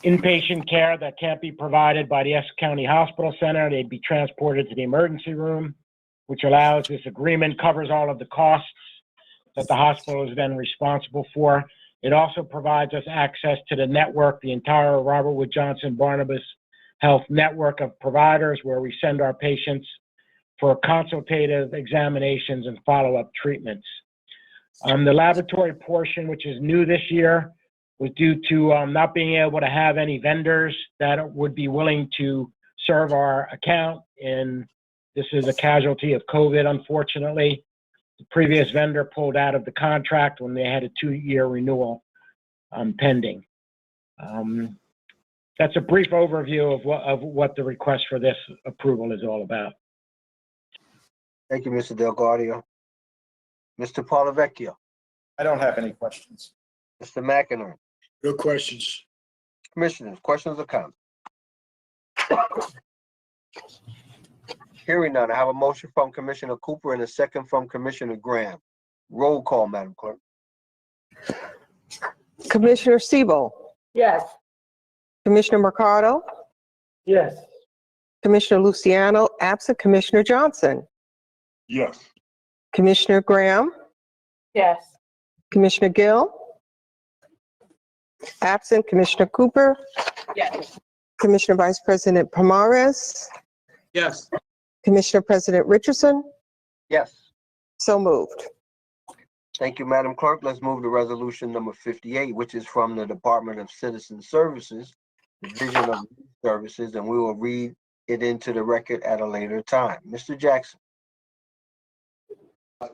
inpatient care that can't be provided by the Essex County Hospital Center, they'd be transported to the emergency room, which allows this agreement covers all of the costs that the hospital is then responsible for. It also provides us access to the network, the entire Robert Wood Johnson Barnabas Health network of providers where we send our patients for consultative examinations and follow-up treatments. The laboratory portion, which is new this year, was due to not being able to have any vendors that would be willing to serve our account. And this is a casualty of COVID, unfortunately. The previous vendor pulled out of the contract when they had a 2-year renewal pending. That's a brief overview of what the request for this approval is all about. Thank you, Mr. Del Gaudio. Mr. Polavecchio. I don't have any questions. Mr. McInerney. No questions. Commissioners, questions or comments? Hearing none, I have a motion from Commissioner Cooper and a second from Commissioner Graham. Roll call, Madam Clerk. Commissioner Siebold, Yes. Commissioner Mercado, Yes. Commissioner Luciano, absent Commissioner Johnson, Yes. Commissioner Graham, Yes. Commissioner Gill, absent Commissioner Cooper, Yes. Commissioner Vice President Pomares, Yes. Commissioner President Richardson. Yes. So moved. Thank you, Madam Clerk. Let's move to Resolution number 58, which is from the Department of Citizen Services, Division of Youth Services, and we will read it into the record at a later time. Mr. Jackson.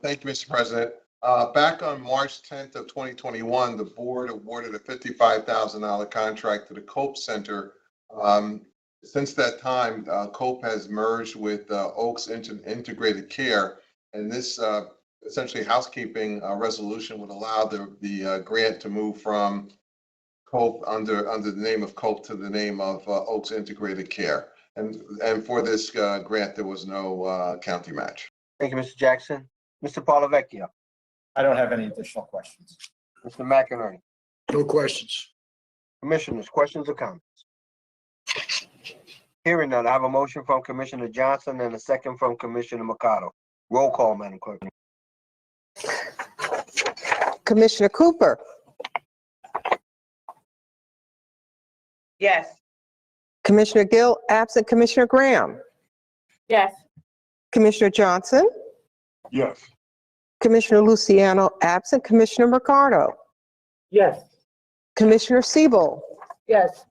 Thank you, Mr. President. Back on March 10th of 2021, the board awarded a $55,000 contract to the Cope Center. Since that time, Cope has merged with Oaks Integrated Care, and this essentially housekeeping resolution would allow the grant to move from Cope under the name of Cope to the name of Oaks Integrated Care. And for this grant, there was no county match. Thank you, Mr. Jackson. Mr. Polavecchio. I don't have any additional questions. Mr. McInerney. No questions. Commissioners, questions or comments? Hearing none, I have a motion from Commissioner Johnson and a second from Commissioner Mercado. Roll call, Madam Clerk. Commissioner Cooper, Yes. Commissioner Gill, absent Commissioner Graham, Yes. Commissioner Johnson, Yes. Commissioner Luciano absent, Commissioner Mercado, Yes. Commissioner Siebel, Yes.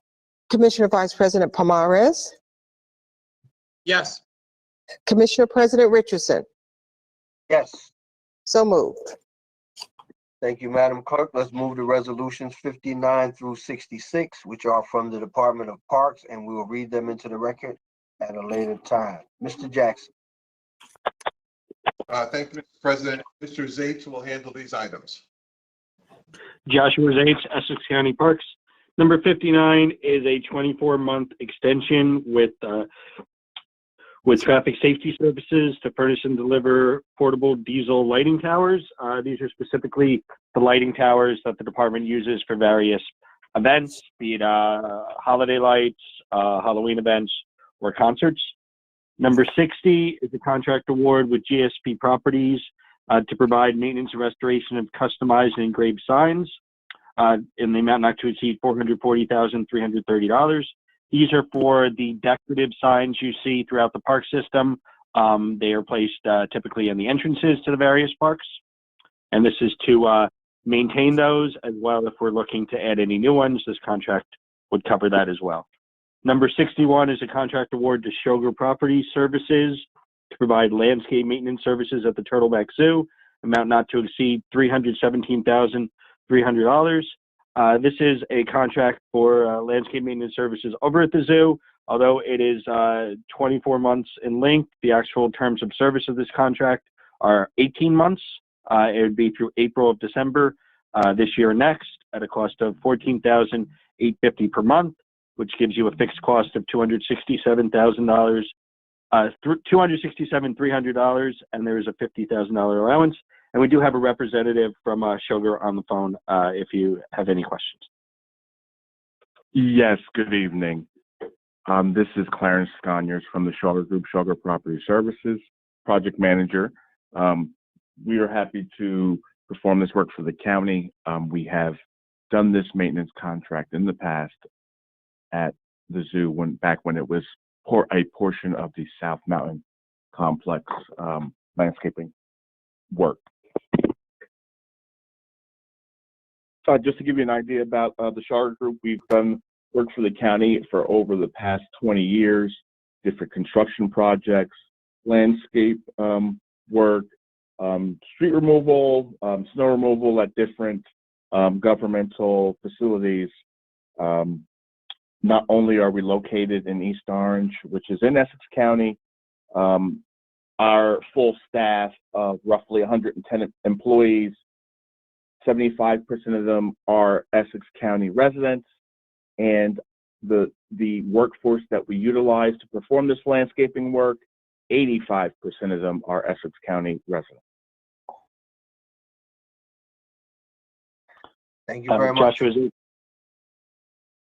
Commissioner Vice President Pomares, Yes. Commissioner President Richardson. Yes. So moved. Thank you, Madam Clerk. Let's move to resolutions 59 through 66, which are from the Department of Parks, and we will read them into the record at a later time. Mr. Jackson. Thank you, Mr. President. Mr. Zates will handle these items. Joshua Zates, Essex County Parks. Number 59 is a 24-month extension with Traffic Safety Services to furnish and deliver portable diesel lighting towers. These are specifically the lighting towers that the department uses for various events, be it holiday lights, Halloween events, or concerts. Number 60 is a contract award with GSP Properties to provide maintenance and restoration of customized and engraved signs in the amount not to exceed $440,330. These are for the decorative signs you see throughout the park system. They are placed typically in the entrances to the various parks. And this is to maintain those as well. If we're looking to add any new ones, this contract would cover that as well. Number 61 is a contract award to Sugar Property Services to provide landscape maintenance services at the Turtleback Zoo, amount not to exceed $317,300. This is a contract for landscape maintenance services over at the zoo. Although it is 24 months in length, the actual terms of service of this contract are 18 months. It would be through April of December this year and next at a cost of $14,850 per month, which gives you a fixed cost of $267,300, and there is a $50,000 allowance. And we do have a representative from Sugar on the phone if you have any questions. Yes, good evening. This is Clarence Sconyers from the Sugar Group, Sugar Property Services, project manager. We are happy to perform this work for the county. We have done this maintenance contract in the past at the zoo back when it was a portion of the South Mountain Complex landscaping work. Just to give you an idea about the Sugar Group, we've done work for the county for over the past 20 years, different construction projects, landscape work, street removal, snow removal at different governmental facilities. Not only are we located in East Orange, which is in Essex County, our full staff of roughly 110 employees, 75% of them are Essex County residents, and the workforce that we utilize to perform this landscaping work, 85% of them are Essex County residents. Thank you very much.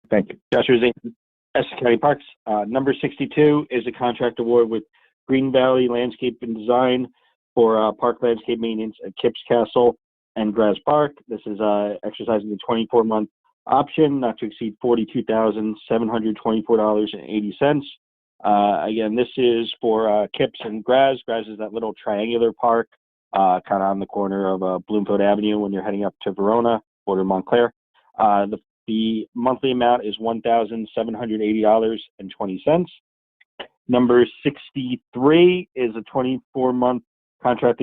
Thank you. Joshua Zates, Essex County Parks. Number 62 is a contract award with Green Valley Landscape and Design for park landscape maintenance at Kipps Castle and Graz Park. This is exercising the 24-month option, not to exceed $42,724.80. Again, this is for Kipps and Graz. Graz is that little triangular park, kind of on the corner of Bloomfield Avenue when you're heading up to Verona, border Montclair. The monthly amount is $1,780.20. Number 63 is a 24-month contract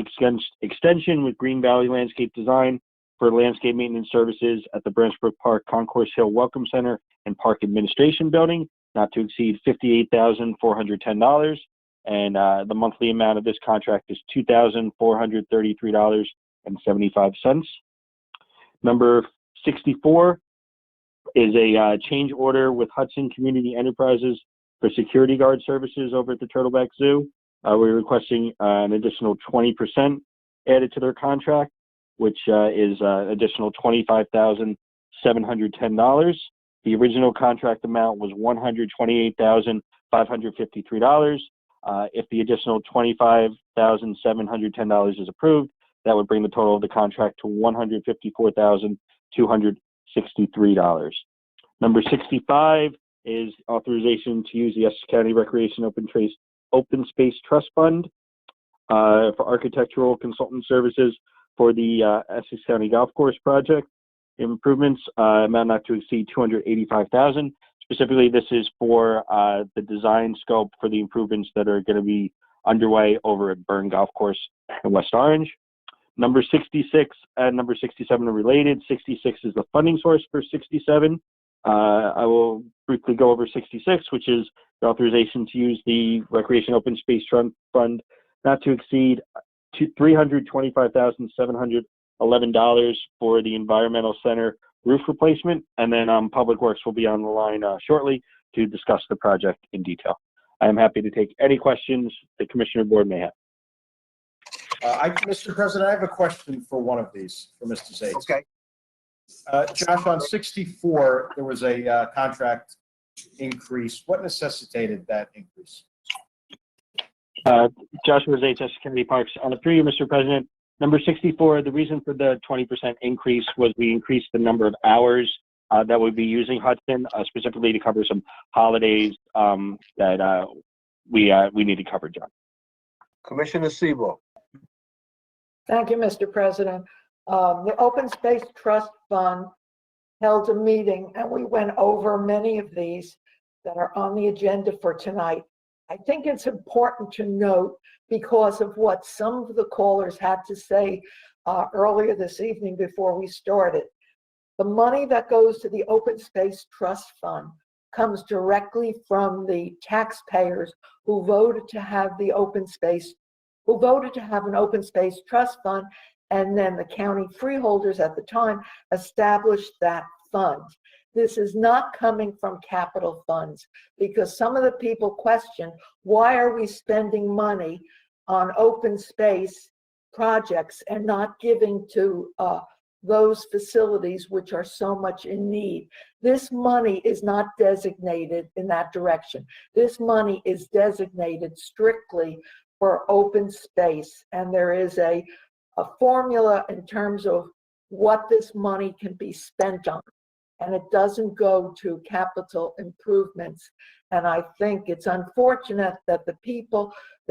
extension with Green Valley Landscape Design for landscape maintenance services at the Branchbrook Park Concourse Hill Welcome Center and Park Administration Building, not to exceed $58,410. And the monthly amount of this contract is $2,433.75. Number 64 is a change order with Hudson Community Enterprises for security guard services over at the Turtleback Zoo. We're requesting an additional 20% added to their contract, which is additional $25,710. The original contract amount was $128,553. If the additional $25,710 is approved, that would bring the total of the contract to $154,263. Number 65 is authorization to use the Essex County Recreation Open Space Open Space Trust Fund for architectural consultant services for the Essex County Golf Course project improvements, amount not to exceed $285,000. Specifically, this is for the design scope for the improvements that are going to be underway over at Burn Golf Course in West Orange. Number 66 and number 67 are related. 66 is the funding source for 67. I will briefly go over 66, which is the authorization to use the Recreation Open Space Fund not to exceed $325,711 for the Environmental Center roof replacement. And then Public Works will be on the line shortly to discuss the project in detail. I am happy to take any questions the Commissioner Board may have. Mr. President, I have a question for one of these, for Mr. Zaitz. Okay. Josh, on 64, there was a contract increase. What necessitated that increase? Joshua Zaitz, Essex County Parks. Through you, Mr. President, number 64, the reason for the 20% increase was we increased the number of hours that we'd be using Hudson, specifically to cover some holidays that we need to cover, John. Commissioner Sebo. Thank you, Mr. President. The Open Space Trust Fund held a meeting and we went over many of these that are on the agenda for tonight. I think it's important to note, because of what some of the callers had to say earlier this evening before we started, the money that goes to the Open Space Trust Fund comes directly from the taxpayers who voted to have an open space trust fund, and then the county freeholders at the time established that fund. This is not coming from capital funds, because some of the people question, why are we spending money on open space projects and not giving to those facilities which are so much in need? This money is not designated in that direction. This money is designated strictly for open space, and there is a formula in terms of what this money can be spent on, and it doesn't go to capital improvements. And I think it's unfortunate that the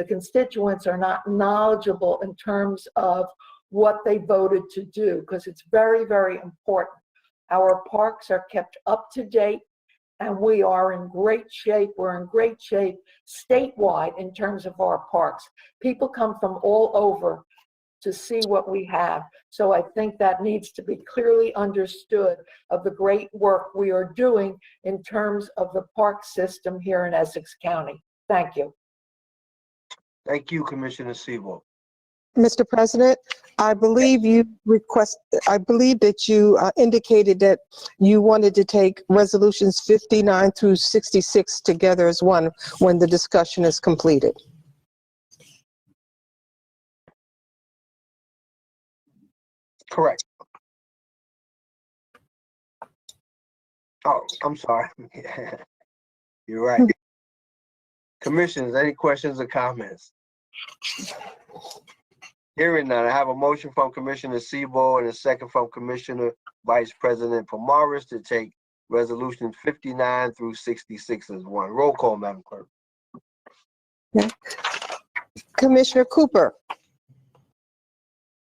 constituents are not knowledgeable in terms of what they voted to do, because it's very, very important. Our parks are kept up to date, and we are in great shape. We're in great shape statewide in terms of our parks. People come from all over to see what we have. So I think that needs to be clearly understood of the great work we are doing in terms of the park system here in Essex County. Thank you. Thank you, Commissioner Sebo. Mr. President, I believe that you indicated that you wanted to take resolutions 59 through 66 together as one when the discussion is completed. Correct. Oh, I'm sorry. You're right. Commissioners, any questions or comments? Hearing none, I have a motion from Commissioner Sebo and a second from Commissioner Vice President Pomaris to take resolutions 59 through 66 as one. Roll call, Madam Clerk. Okay. Commissioner Cooper.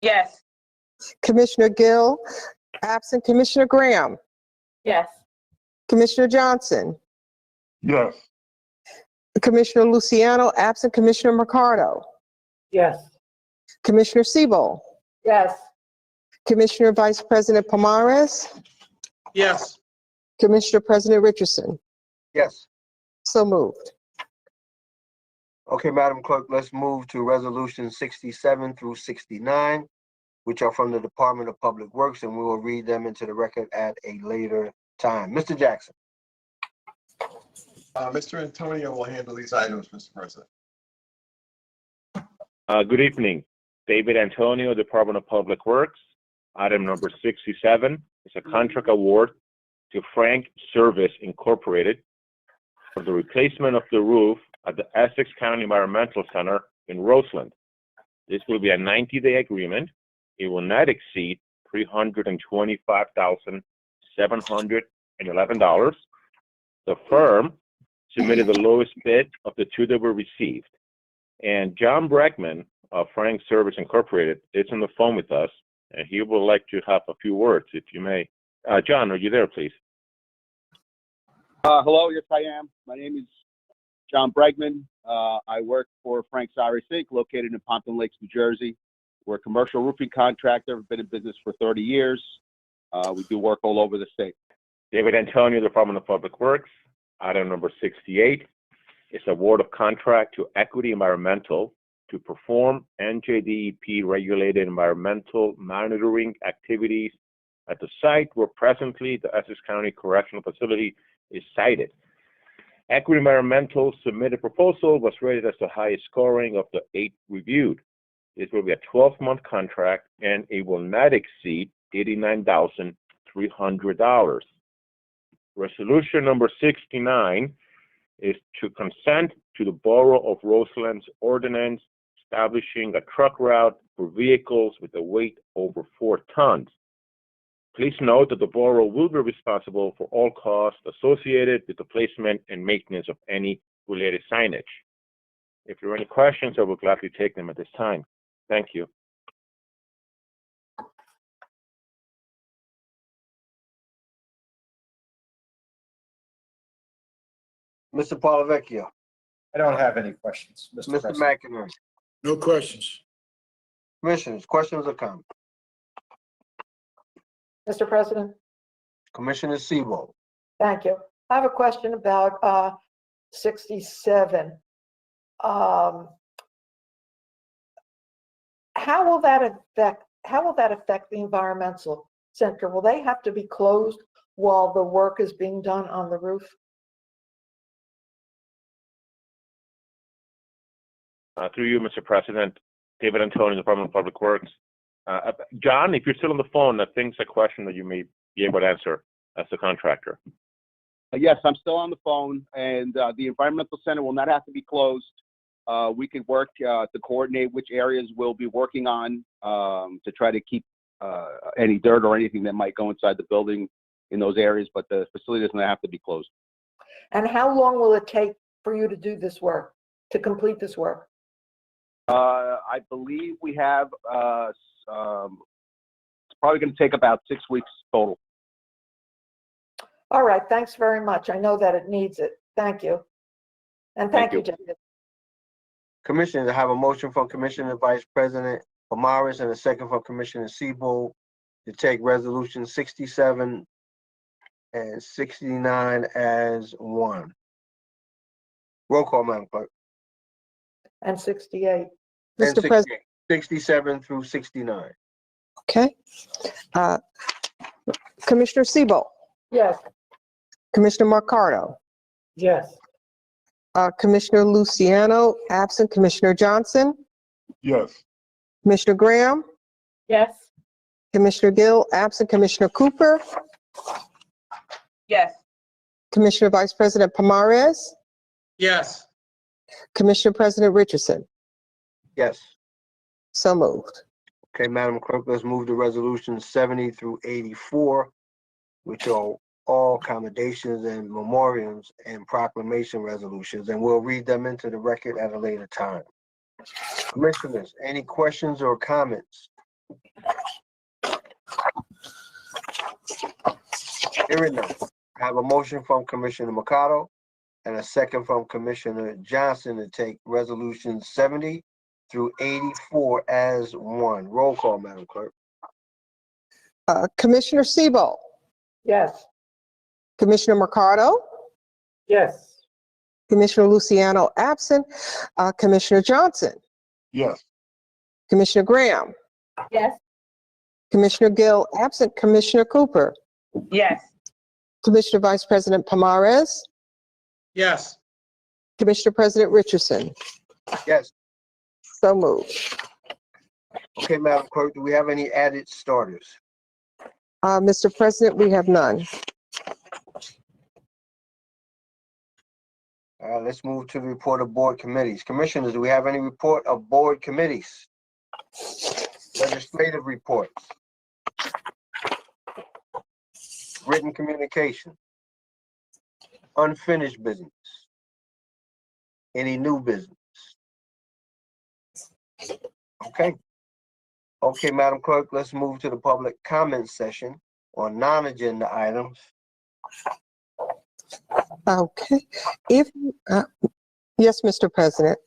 Yes. Commissioner Gill, absent. Commissioner Graham. Yes. Commissioner Johnson. Yes. Commissioner Luciano, absent. Commissioner Mercado. Yes. Commissioner Sebo. Yes. Commissioner Vice President Pomaris. Yes. Commissioner President Richardson. Yes. So moved. Okay, Madam Clerk, let's move to resolutions 67 through 69, which are from the Department of Public Works, and we will read them into the record at a later time. Mr. Jackson. Mr. Antonio will handle these items, Mr. President. Good evening. David Antonio, Department of Public Works. Item number 67 is a contract award to Frank Service Incorporated for the replacement of the roof at the Essex County Environmental Center in Roseland. This will be a 90-day agreement. It will not exceed $325,711. The firm submitted the lowest bid of the two that were received. And John Bregman of Frank Service Incorporated is on the phone with us, and he would like to have a few words, if you may. John, are you there, please? Hello, yes, I am. My name is John Bregman. I work for Frank Cyrus Inc., located in Pompton Lakes, New Jersey. We're a commercial roofing contractor, been in business for 30 years. We do work all over the state. David Antonio, Department of Public Works. Item number 68 is award of contract to Equity Environmental to perform NJDEP regulated environmental monitoring activities at the site where presently the Essex County Correctional Facility is sited. Equity Environmental submitted proposal was rated as the highest scoring of the 8 reviewed. This will be a 12-month contract and it will not exceed $89,300. Resolution number 69 is to consent to the Borough of Rosalind's ordinance establishing a truck route for vehicles with a weight over 4 tons. Please note that the borough will be responsible for all costs associated with the placement and maintenance of any related signage. If there are any questions, I will gladly take them at this time. Thank you. Mr. Polavecchio. I don't have any questions, Mr. Mr. President. McInerney. No questions. Commissioners, questions or comments? Mr. President, Commissioner Sebo. thank you. I have a question about 67. How will that affect the environmental center? Will they have to be closed while the work is being done on the roof? Through you, Mr. President, David Antonio, Department of Public Works. John, if you're still on the phone, I think it's a question that you may be able to answer as the contractor. Yes, I'm still on the phone, and the environmental center will not have to be closed. We could work to coordinate which areas we'll be working on to try to keep any dirt or anything that might go inside the building in those areas, but the facility doesn't have to be closed. And how long will it take for you to do this work, to complete this work? I believe we have, it's probably going to take about 6 weeks total. All right, thanks very much. I know that it needs it. Thank you. And thank you, David. Commissioners, I have a motion from Commissioner Vice President Pomaris and a second from Commissioner Sebo to take resolution 67 and 69 as one. Roll call, Madam Clerk. And 68. And Mr. President. 67 through 69. Okay. Commissioner Sebo, Yes. Commissioner Mercado, Yes. Commissioner Luciano, absent. Commissioner Johnson, Yes. Commissioner Graham, Yes. Commissioner Gill, absent. Commissioner Cooper, Yes. Commissioner Vice President Pomares, Yes. Commissioner President Richardson. Yes. So moved. Okay, Madam Clerk, let's move to resolutions 70 through 84, which are all accommodations and memoriams and proclamation resolutions, and we'll read them into the record at a later time. Commissioners, any questions or comments? Hearing none, I have a motion from Commissioner Mercado and a second from Commissioner Johnson to take resolutions 70 through 84 as one. Roll call, Madam Clerk. Commissioner Sebo, Yes. Commissioner Mercado, Yes. Commissioner Luciano, absent. Commissioner Johnson, Yes. Commissioner Graham, Yes. Commissioner Gill, absent. Commissioner Cooper, Yes. Commissioner Vice President Pomares, Yes. Commissioner President Richardson. Yes. So moved. Okay, Madam Clerk, do we have any added starters? Mr. President, we have none. Let's move to the report of board committees. Commissioners, do we have any report of board committees? Legislative reports. Written communication. Unfinished business. Any new business? Okay. Okay, Madam Clerk, let's move to the public comment session on non-agenda items. Okay. Yes, Mr. President.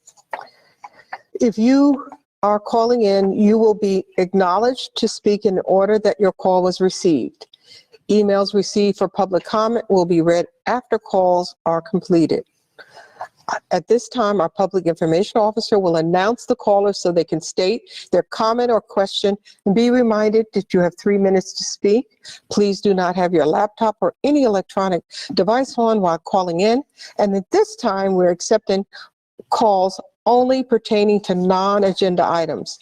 If you are calling in, you will be acknowledged to speak in order that your call was received. Emails received for public comment will be read after calls are completed. At this time, our public information officer will announce the caller so they can state their comment or question and be reminded that you have 3 minutes to speak. Please do not have your laptop or any electronic device on while calling in. And at this time, we're accepting calls only pertaining to non-agenda items.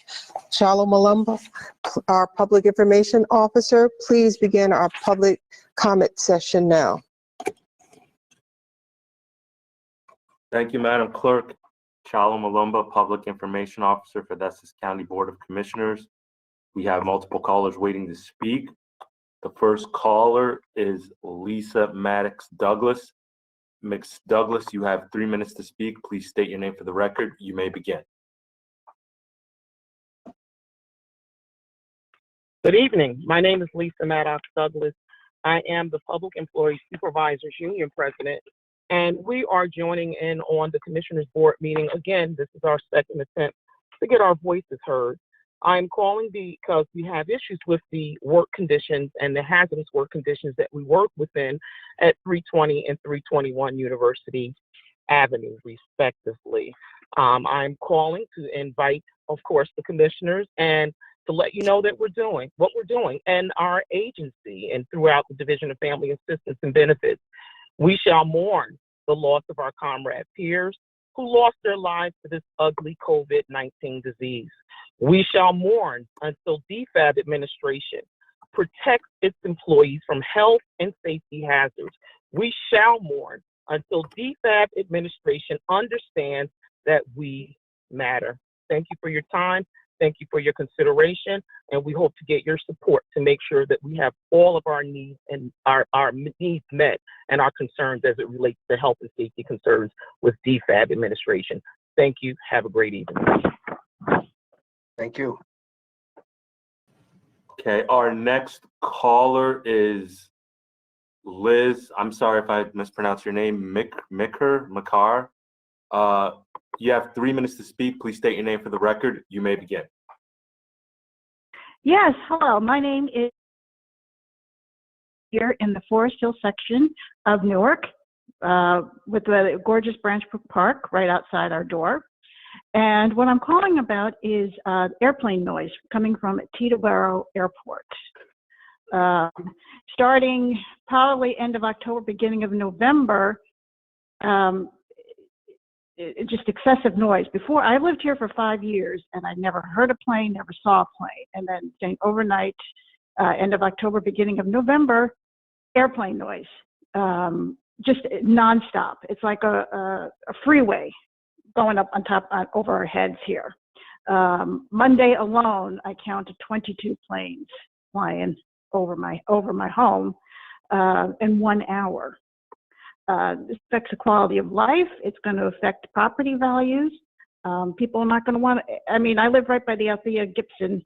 Shalom Malumba, our public information officer, please begin our public comment session now. Thank you, Madam Clerk. Shalom Malumba, Public Information Officer for the Essex County Board of Commissioners. We have multiple callers waiting to speak. The first caller is Lisa Maddox Douglas. Ms. Douglas, you have 3 minutes to speak. Please state your name for the record. You may begin. Good evening. My name is Lisa Maddox Douglas. I am the Public Employee Supervisors Union President, and we are joining in on the Commissioners Board meeting. Again, this is our second attempt to get our voices heard. I'm calling because we have issues with the work conditions and the hazardous work conditions that we work within at 320 and 321 University Avenue, respectively. I'm calling to invite, of course, the commissioners and to let you know that we're doing what we're doing and our agency and throughout the Division of Family Assistance and Benefits. We shall mourn the loss of our comrade peers who lost their lives to this ugly COVID-19 disease. We shall mourn until DFAB administration protects its employees from health and safety hazards. We shall mourn until DFAB administration understands that we matter. Thank you for your time. Thank you for your consideration, and we hope to get your support to make sure that we have all of our needs and our needs met and our concerns as it relates to health and safety concerns with DFAB administration. Thank you. Have a great evening. Thank you. Okay, our next caller is Liz. I'm sorry if I mispronounced your name. Makar. You have 3 minutes to speak. Please state your name for the record. You may begin. Yes, hello. My name is here in the Forest Hill section of Newark with the gorgeous Branch Brook Park right outside our door. And what I'm calling about is airplane noise coming from Teterboro Airport. Starting probably end of October, beginning of November, just excessive noise. Before, I lived here for 5 years and I never heard a plane, never saw a plane. And then staying overnight, end of October, beginning of November, airplane noise, just nonstop. It's like a freeway going up on top, over our heads here. Monday alone, I counted 22 planes flying over my home in 1 hour. This affects the quality of life. It's going to affect property values. People are not going to want to, I mean, I live right by the Althea Gibson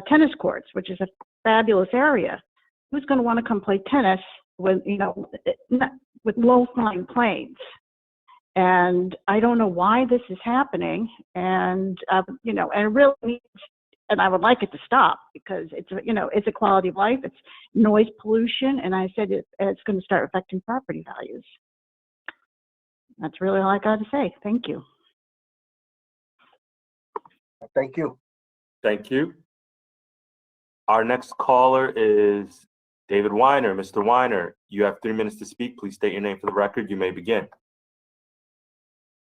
tennis courts, which is a fabulous area. Who's going to want to come play tennis with, you know, with low-flying planes? And I don't know why this is happening. And, you know, and it really needs, and I would like it to stop because it's, you know, it's a quality of life, it's noise pollution, and I said it's going to start affecting property values. That's really all I got to say. Thank you. Thank you. Thank you. Our next caller is David Weiner. Mr. Weiner, you have 3 minutes to speak. Please state your name for the record. You may begin.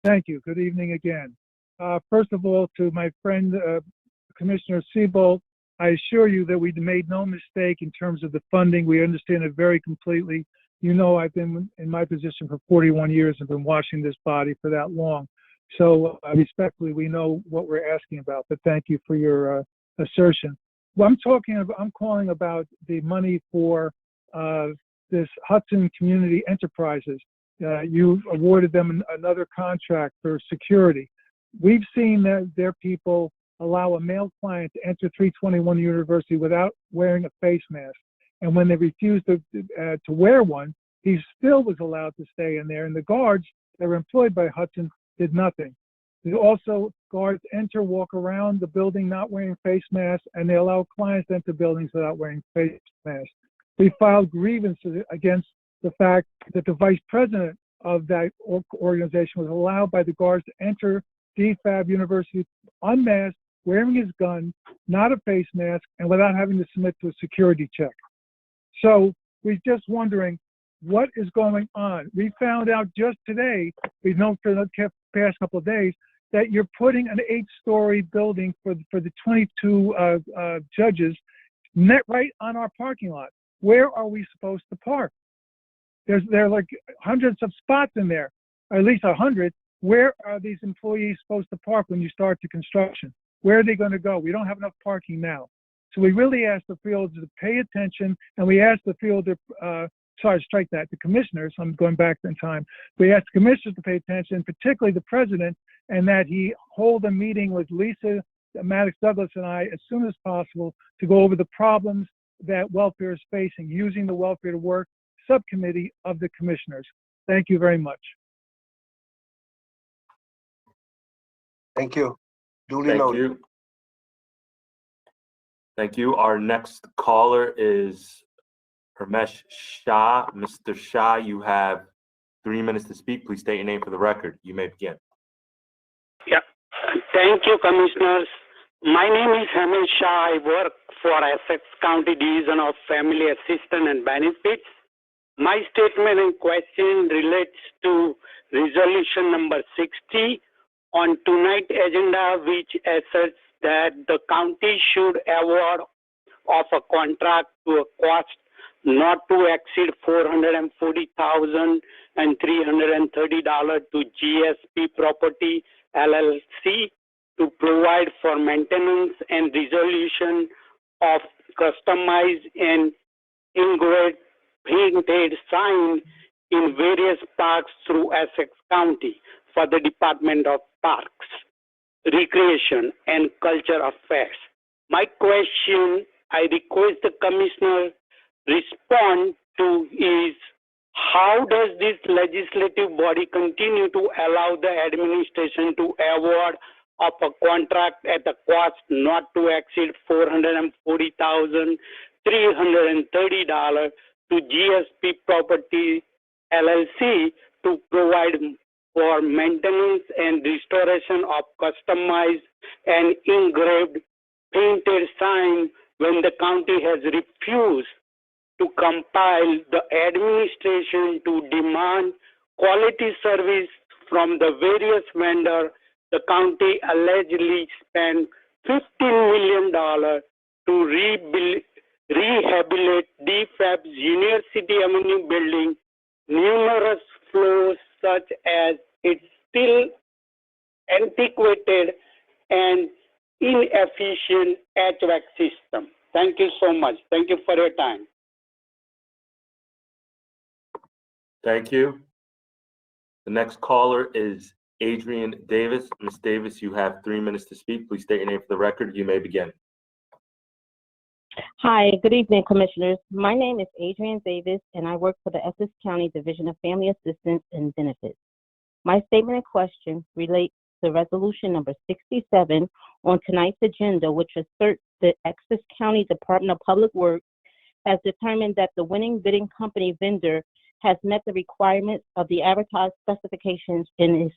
Thank you. Good evening again. First of all, to my friend, Commissioner Seabolt, I assure you that we made no mistake in terms of the funding. We understand it very completely. You know, I've been in my position for 41 years and been watching this body for that long. So respectfully, we know what we're asking about, but thank you for your assertion. Well, I'm calling about the money for this Hudson Community Enterprises. You awarded them another contract for security. We've seen that their people allow a male client to enter 321 University without wearing a face mask. And when they refused to wear one, he still was allowed to stay in there. And the guards that were employed by Hudson did nothing. Also, guards enter, walk around the building not wearing face masks, and they allow clients to enter buildings without wearing face masks. We filed grievances against the fact that the vice president of that organization was allowed by the guards to enter DFAB University unmasked, wearing his gun, not a face mask, and without having to submit to a security check. So we're just wondering what is going on. We found out just today, we've known for the past couple of days, that you're putting an 8-story building for the 22 judges right on our parking lot. Where are we supposed to park? There are like hundreds of spots in there, or at least 100. Where are these employees supposed to park when you start the construction? Where are they going to go? We don't have enough parking now. So we really asked the field to pay attention, and we asked the field to, the commissioners, I'm going back in time. We asked the commissioners to pay attention, particularly the president, and that he hold a meeting with Lisa Maddox Douglas and I as soon as possible to go over the problems that welfare is facing, using the Welfare to Work subcommittee of the commissioners. Thank you very much. Thank you. Duly Thank noted. you. Thank you. Our next caller is Ramesh Shah. Mr. Shah, you have 3 minutes to speak. Please state your name for the record. You may begin. Yeah. Thank you, Commissioners. My name is Ramesh Shah. I work for Essex County Division of Family Assistance and Benefits. My statement in question relates to resolution number 60 on tonight's agenda, which asserts that the county should award of a contract to a cost not to exceed $440,330 to GSP Property LLC to provide for maintenance and resolution of customized and engraved painted sign in various parks through Essex County for the Department of Parks, Recreation, and Culture Affairs. My question I request the Commissioner respond to is, how does this legislative body continue to allow the administration to award of a contract at a cost not to exceed $440,330 to GSP Property LLC to provide for maintenance and restoration of customized and engraved painted sign when the county has refused to compile the administration to demand quality service from the various vendors? The county allegedly spent $15 million to rehabilitate DFAB's University Avenue building, numerous floors such as its still antiquated and inefficient HVAC system. Thank you so much. Thank you for your time. Thank you. The next caller is Adrian Davis. Ms. Davis, you have 3 minutes to speak. Please state your name for the record. You may begin. Hi, good evening, Commissioners. My name is Adrian Davis, and I work for the Essex County Division of Family Assistance and Benefits. My statement in question relates to resolution number 67 on tonight's agenda, which asserts the Essex County Department of Public Works has determined that the winning bidding company vendor has met the requirements of the advertised specifications in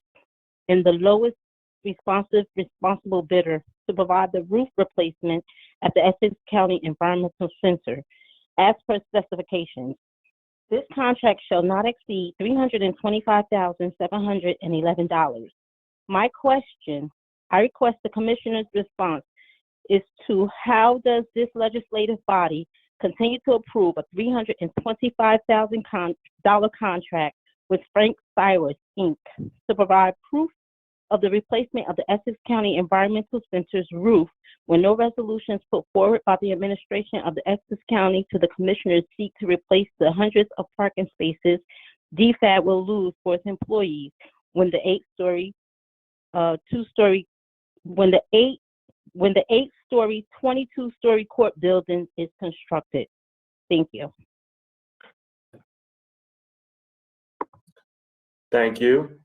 the lowest responsible bidder to provide the roof replacement at the Essex County Environmental Center as per specifications. This contract shall not exceed $325,711. My question, I request the Commissioner's response, is to how does this legislative body continue to approve a $325,000 contract with Frank Cyrus, Inc. to provide proof of the replacement of the Essex County Environmental Center's roof when no resolutions put forward by the administration of the Essex County to the Commissioners seek to replace the hundreds of parking spaces DFAB will lose for its employees when the 8 when the 8-story, 22-story court building is constructed. Thank you. Thank you.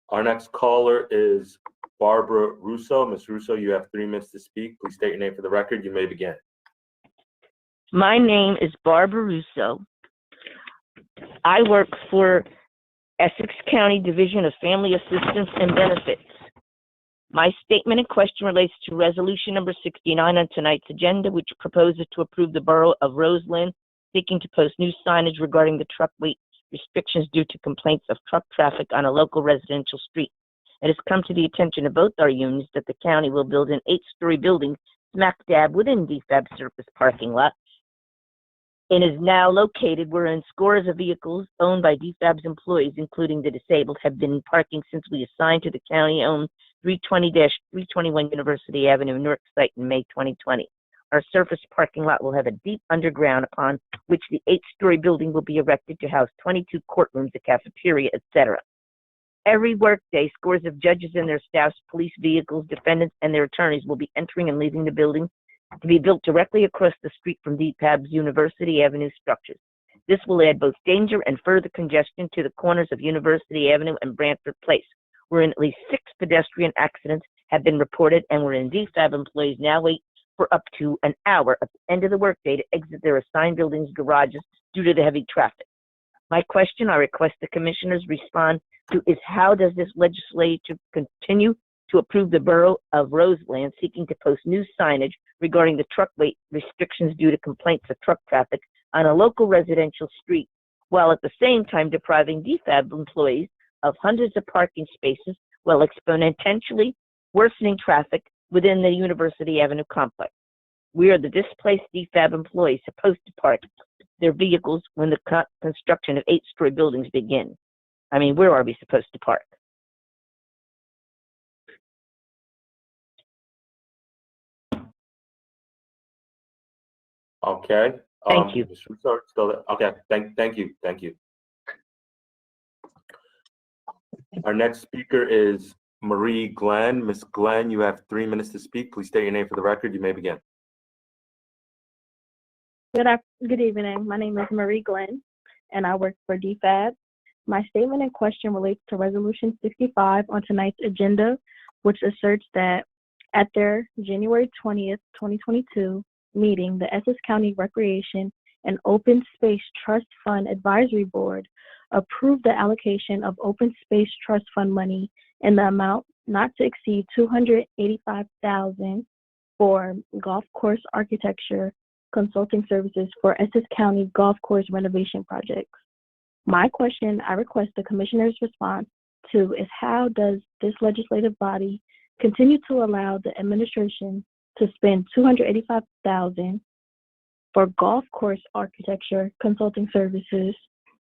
Our next caller is Barbara Russo. Ms. Russo, you have 3 minutes to speak. Please state your name for the record. You may begin. My name is Barbara Russo. I work for Essex County Division of Family Assistance and Benefits. My statement in question relates to resolution number 69 on tonight's agenda, which proposes to approve the Borough of Roseland seeking to post new signage regarding the truck weight restrictions due to complaints of truck traffic on a local residential street. It has come to the attention of both our unions that the county will build an 8-story building smack dab within DFAB surface parking lot and is now located wherein scores of vehicles owned by DFAB's employees, including the disabled, have been parking since we assigned to the county-owned 320-321 University Avenue, Newark site in May 2020. Our surface parking lot will have a deep underground upon which the 8-story building will be erected to house 22 courtrooms, a cafeteria, etc. Every workday, scores of judges and their staffs, police vehicles, defendants, and their attorneys will be entering and leaving the building to be built directly across the street from DFAB's University Avenue structures. This will add both danger and further congestion to the corners of University Avenue and Brantford Place, wherein at least 6 pedestrian accidents have been reported and wherein DFAB employees now wait for up to an hour at the end of the workday to exit their assigned buildings' garages due to the heavy traffic. My question, I request the commissioners respond to, is how does this legislature continue to approve the Borough of Roseland seeking to post new signage regarding the truck weight restrictions due to complaints of truck traffic on a local residential street, while at the same time depriving DFAB employees of hundreds of parking spaces while exponentially worsening traffic within the University Avenue complex? We are the displaced DFAB employees supposed to park their vehicles when the construction of 8-story buildings begin. I mean, where are we supposed to park? Okay. Thank you. Ms. Russo, still there? Okay, thank you. Our next speaker is Marie Glenn. Ms. Glenn, you have 3 minutes to speak. Please state your name for the record. You may begin. Good evening. My name is Marie Glenn, and I work for DFAB. My statement in question relates to Resolution 65 on tonight's agenda, which asserts that at their January 20th, 2022 meeting, the Essex County Recreation and Open Space Trust Fund Advisory Board approved the allocation of Open Space Trust Fund money in the amount not to exceed $285,000 for golf course architecture consulting services for Essex County golf course renovation projects. My question, I request the commissioner's response to, is how does this legislative body continue to allow the administration to spend $285,000 for golf course architecture consulting services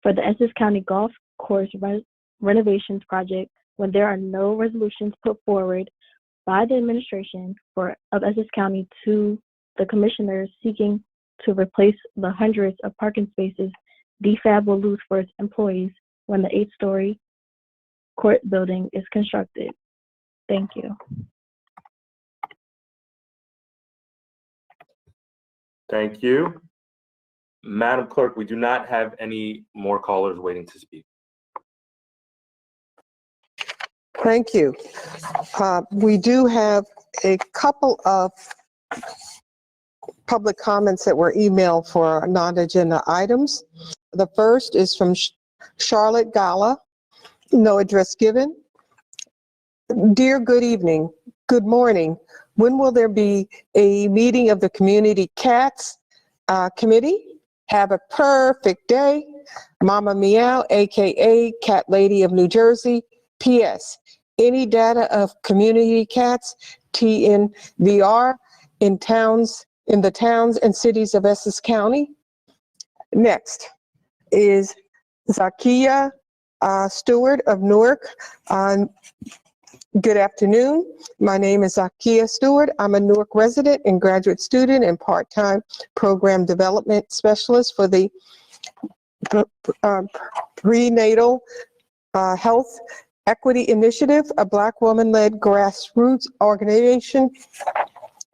for the Essex County golf course renovations project when there are no resolutions put forward by the administration of Essex County to the commissioners seeking to replace the hundreds of parking spaces DFAB will lose for its employees when the 8-story court building is constructed? Thank you. Thank you. Madam Clerk, we do not have any more callers waiting to speak. Thank you. We do have a couple of public comments that were emailed for non-agenda items. The first is from Charlotte Gala, no address given. Dear good evening, good morning. When will there be a meeting of the Community Cats Committee? Have a perfect day. Mama Meow, AKA Cat Lady of New Jersey. P.S. Any data of community cats, TNVR, in the towns and cities of Essex County? Next is Zakia Stewart of Newark. Good afternoon. My name is Zakia Stewart. I'm a Newark resident and graduate student and part-time program development specialist for the Prenatal Health Equity Initiative, a Black woman-led grassroots organization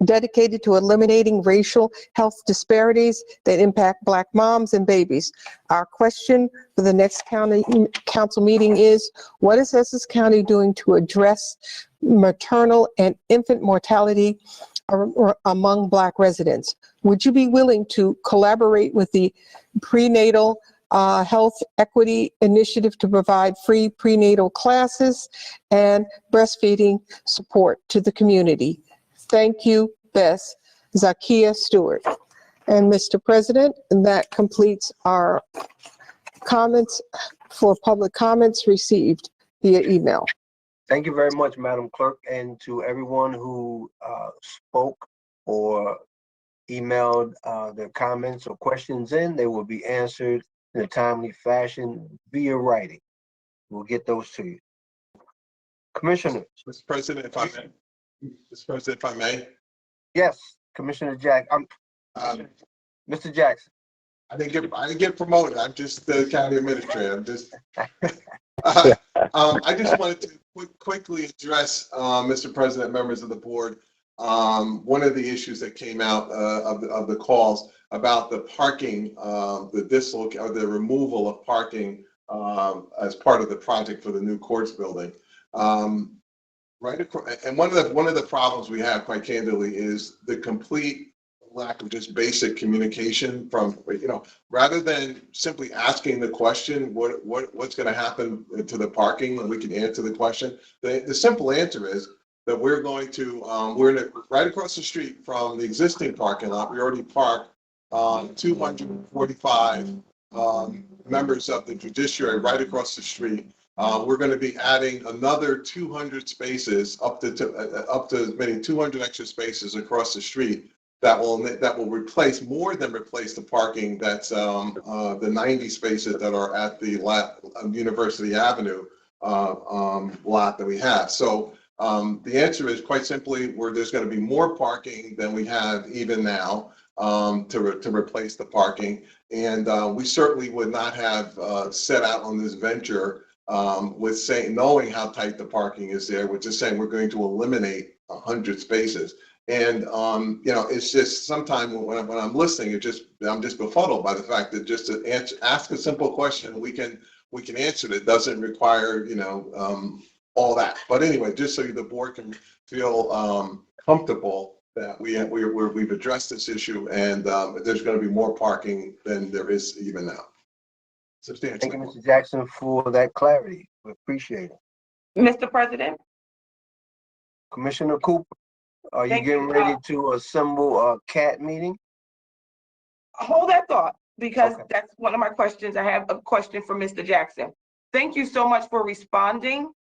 dedicated to eliminating racial health disparities that impact Black moms and babies. Our question for the next county council meeting is, what is Essex County doing to address maternal and infant mortality among Black residents? Would you be willing to collaborate with the prenatal Health Equity Initiative to provide free prenatal classes and breastfeeding support to the community? Thank you, Bess. Zakia Stewart. And Mr. President, that completes our comments for public comments received via email. Thank you very much, Madam Clerk, and to everyone who spoke or emailed their comments or questions in. They will be answered in a timely fashion via writing. We'll get those to you. Commissioners. Mr. President, if I may. Mr. President, if I may. Yes, Commissioner Jackson. Mr. Jackson. I didn't get promoted. I'm just the county administrator. I'm just. I just wanted to quickly address, Mr. President, members of the board, one of the issues that came out of the calls about the parking, the removal of parking as part of the project for the new courts building. Right across, and one of the problems we have, quite candidly, is the complete lack of just basic communication from, rather than simply asking the question, what's going to happen to the parking, and we can answer the question. The simple answer is that we're going to, right across the street from the existing parking lot. We already parked 245 members of the judiciary right across the street. We're going to be adding another 200 spaces, up to maybe 200 extra spaces across the street that will replace, more than replace, the parking that's the 90 spaces that are at the University Avenue lot that we have. So the answer is quite simply, there's going to be more parking than we have even now to replace the parking, and we certainly would not have set out on this venture with knowing how tight the parking is there. We're just saying we're going to eliminate 100 spaces. And it's just sometimes when I'm listening, I'm just befuddled by the fact that just to ask a simple question, we can answer it. It doesn't require all that. But anyway, just so the board can feel comfortable that we've addressed this issue, and there's going to be more parking than there is even now. Substantially. Thank you, Mr. Jackson, for that clarity. We appreciate it. Mr. President. Commissioner Cooper, are you Thank getting you. ready to assemble a CAT meeting? Hold that thought, because Okay. that's one of my questions. I have a question for Mr. Jackson. Thank you so much for responding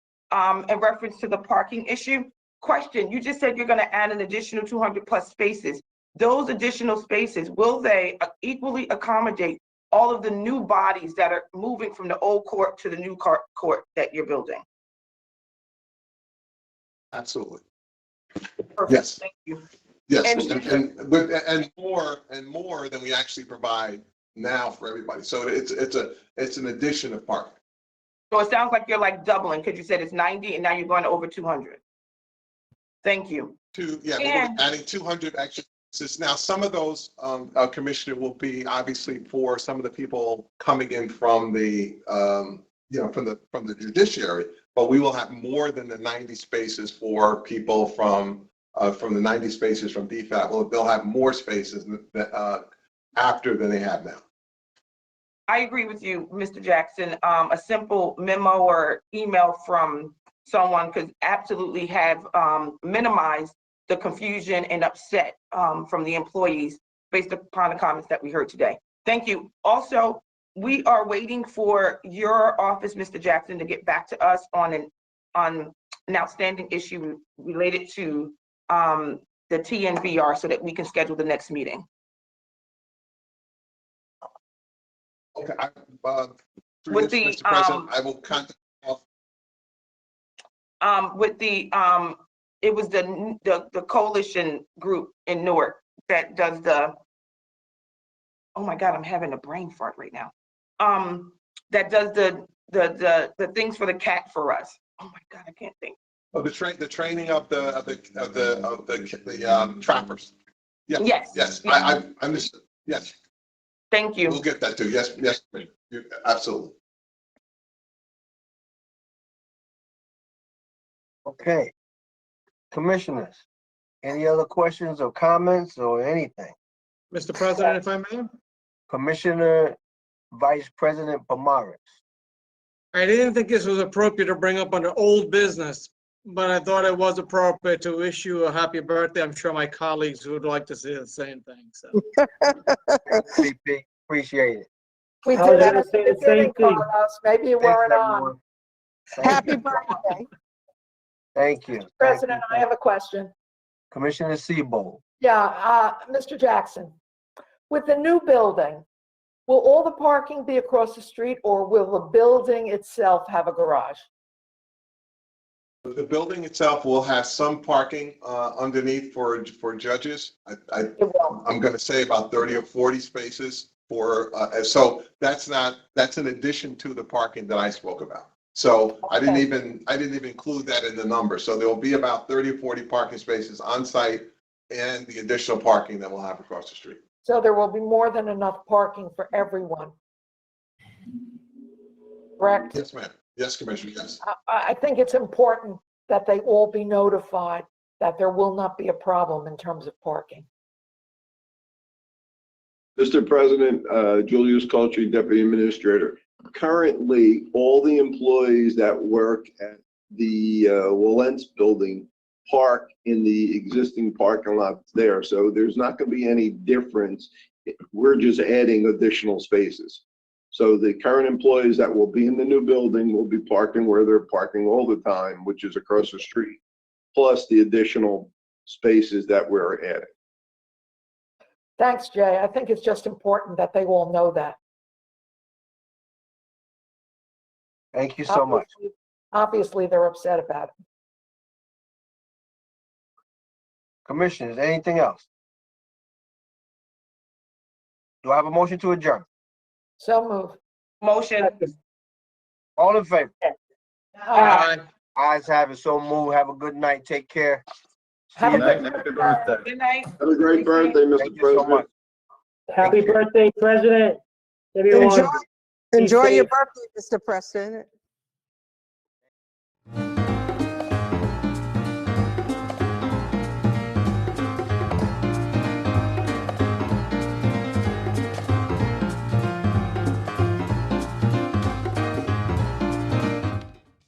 in reference to the parking issue. Question, you just said you're going to add an additional 200 plus spaces. Those additional spaces, will they equally accommodate all of the new bodies that are moving from the old court to the new court that you're building? Absolutely. Perfect. Yes. Thank you. Yes, And more than we actually provide now for everybody. So it's an addition of parking. so it sounds like you're like doubling, because you said it's 90 and now you're going to over 200. Thank you. We're adding 200 extra. Now, some of those, Commissioner, will be obviously for some of the people coming in from the from the judiciary, but we will have more than the 90 spaces for people from the 90 spaces from DFAT. Well, they'll have more spaces after than they have now. I agree with you, Mr. Jackson. A simple memo or email from someone could absolutely have minimized the confusion and upset from the employees based upon the comments that we heard today. Thank you. Also, we are waiting for your office, Mr. Jackson, to get back to us on an outstanding issue related to the TNVR so that we can schedule the next meeting. Okay. With the Mr. President, I will contact. With the it was the coalition group in Newark that does the, oh my God, I'm having a brain fart right now. That does the things for the CAT for us. Oh my God, I can't think. Oh, the training of the trappers. Yes. Yes. Yes, I understood. Yes, Thank you. we'll get that too. Yes, yes, absolutely. Okay. Commissioners, any other questions or comments or anything? Mr. President, if I may? Commissioner Vice President Pomaris. I didn't think this was appropriate to bring up under old business, but I thought it was appropriate to wish you a happy birthday. I'm sure my colleagues would like to say the same thing, so. VP, appreciate it. We I was did gonna at say the the same beginning, thing. Carlos. Maybe you Thanks, weren't on. everyone. Thank Happy you. birthday. Thank you. President, I have a question. Commissioner Sebo. Yeah, Mr. Jackson, with the new building, will all the parking be across the street or will the building itself have a garage? The building itself will have some parking underneath for judges. I'm going to say about 30 or 40 spaces for, so that's in addition to the parking that I spoke about. So I didn't even include that in the number. So there will be about 30 or 40 parking spaces on site and the additional parking that we'll have across the street. So there will be more than enough parking for everyone. Correct? Yes, ma'am. Yes, Commissioner, yes. I think it's important that they all be notified that there will not be a problem in terms of parking. Mr. President, Julius Coultry, Deputy Administrator. Currently, all the employees that work at the Willents building park in the existing parking lot there. So there's not going to be any difference. We're just adding additional spaces. So the current employees that will be in the new building will be parking where they're parking all the time, which is across the street, plus the additional spaces that we're adding. Thanks, Jay. I think it's just important that they all know that. Thank you so much. Obviously, they're upset about it. Commissioners, anything else? Do I have a motion to adjourn? So move. Motion. All in favor? Aye. Ayes have it, so move. Have a good night. Take care. Have a good Happy birthday. Good night. Have a great birthday, Mr. Thank you so President. much. Happy birthday, President. Everyone. Enjoy your birthday, Mr. Preston.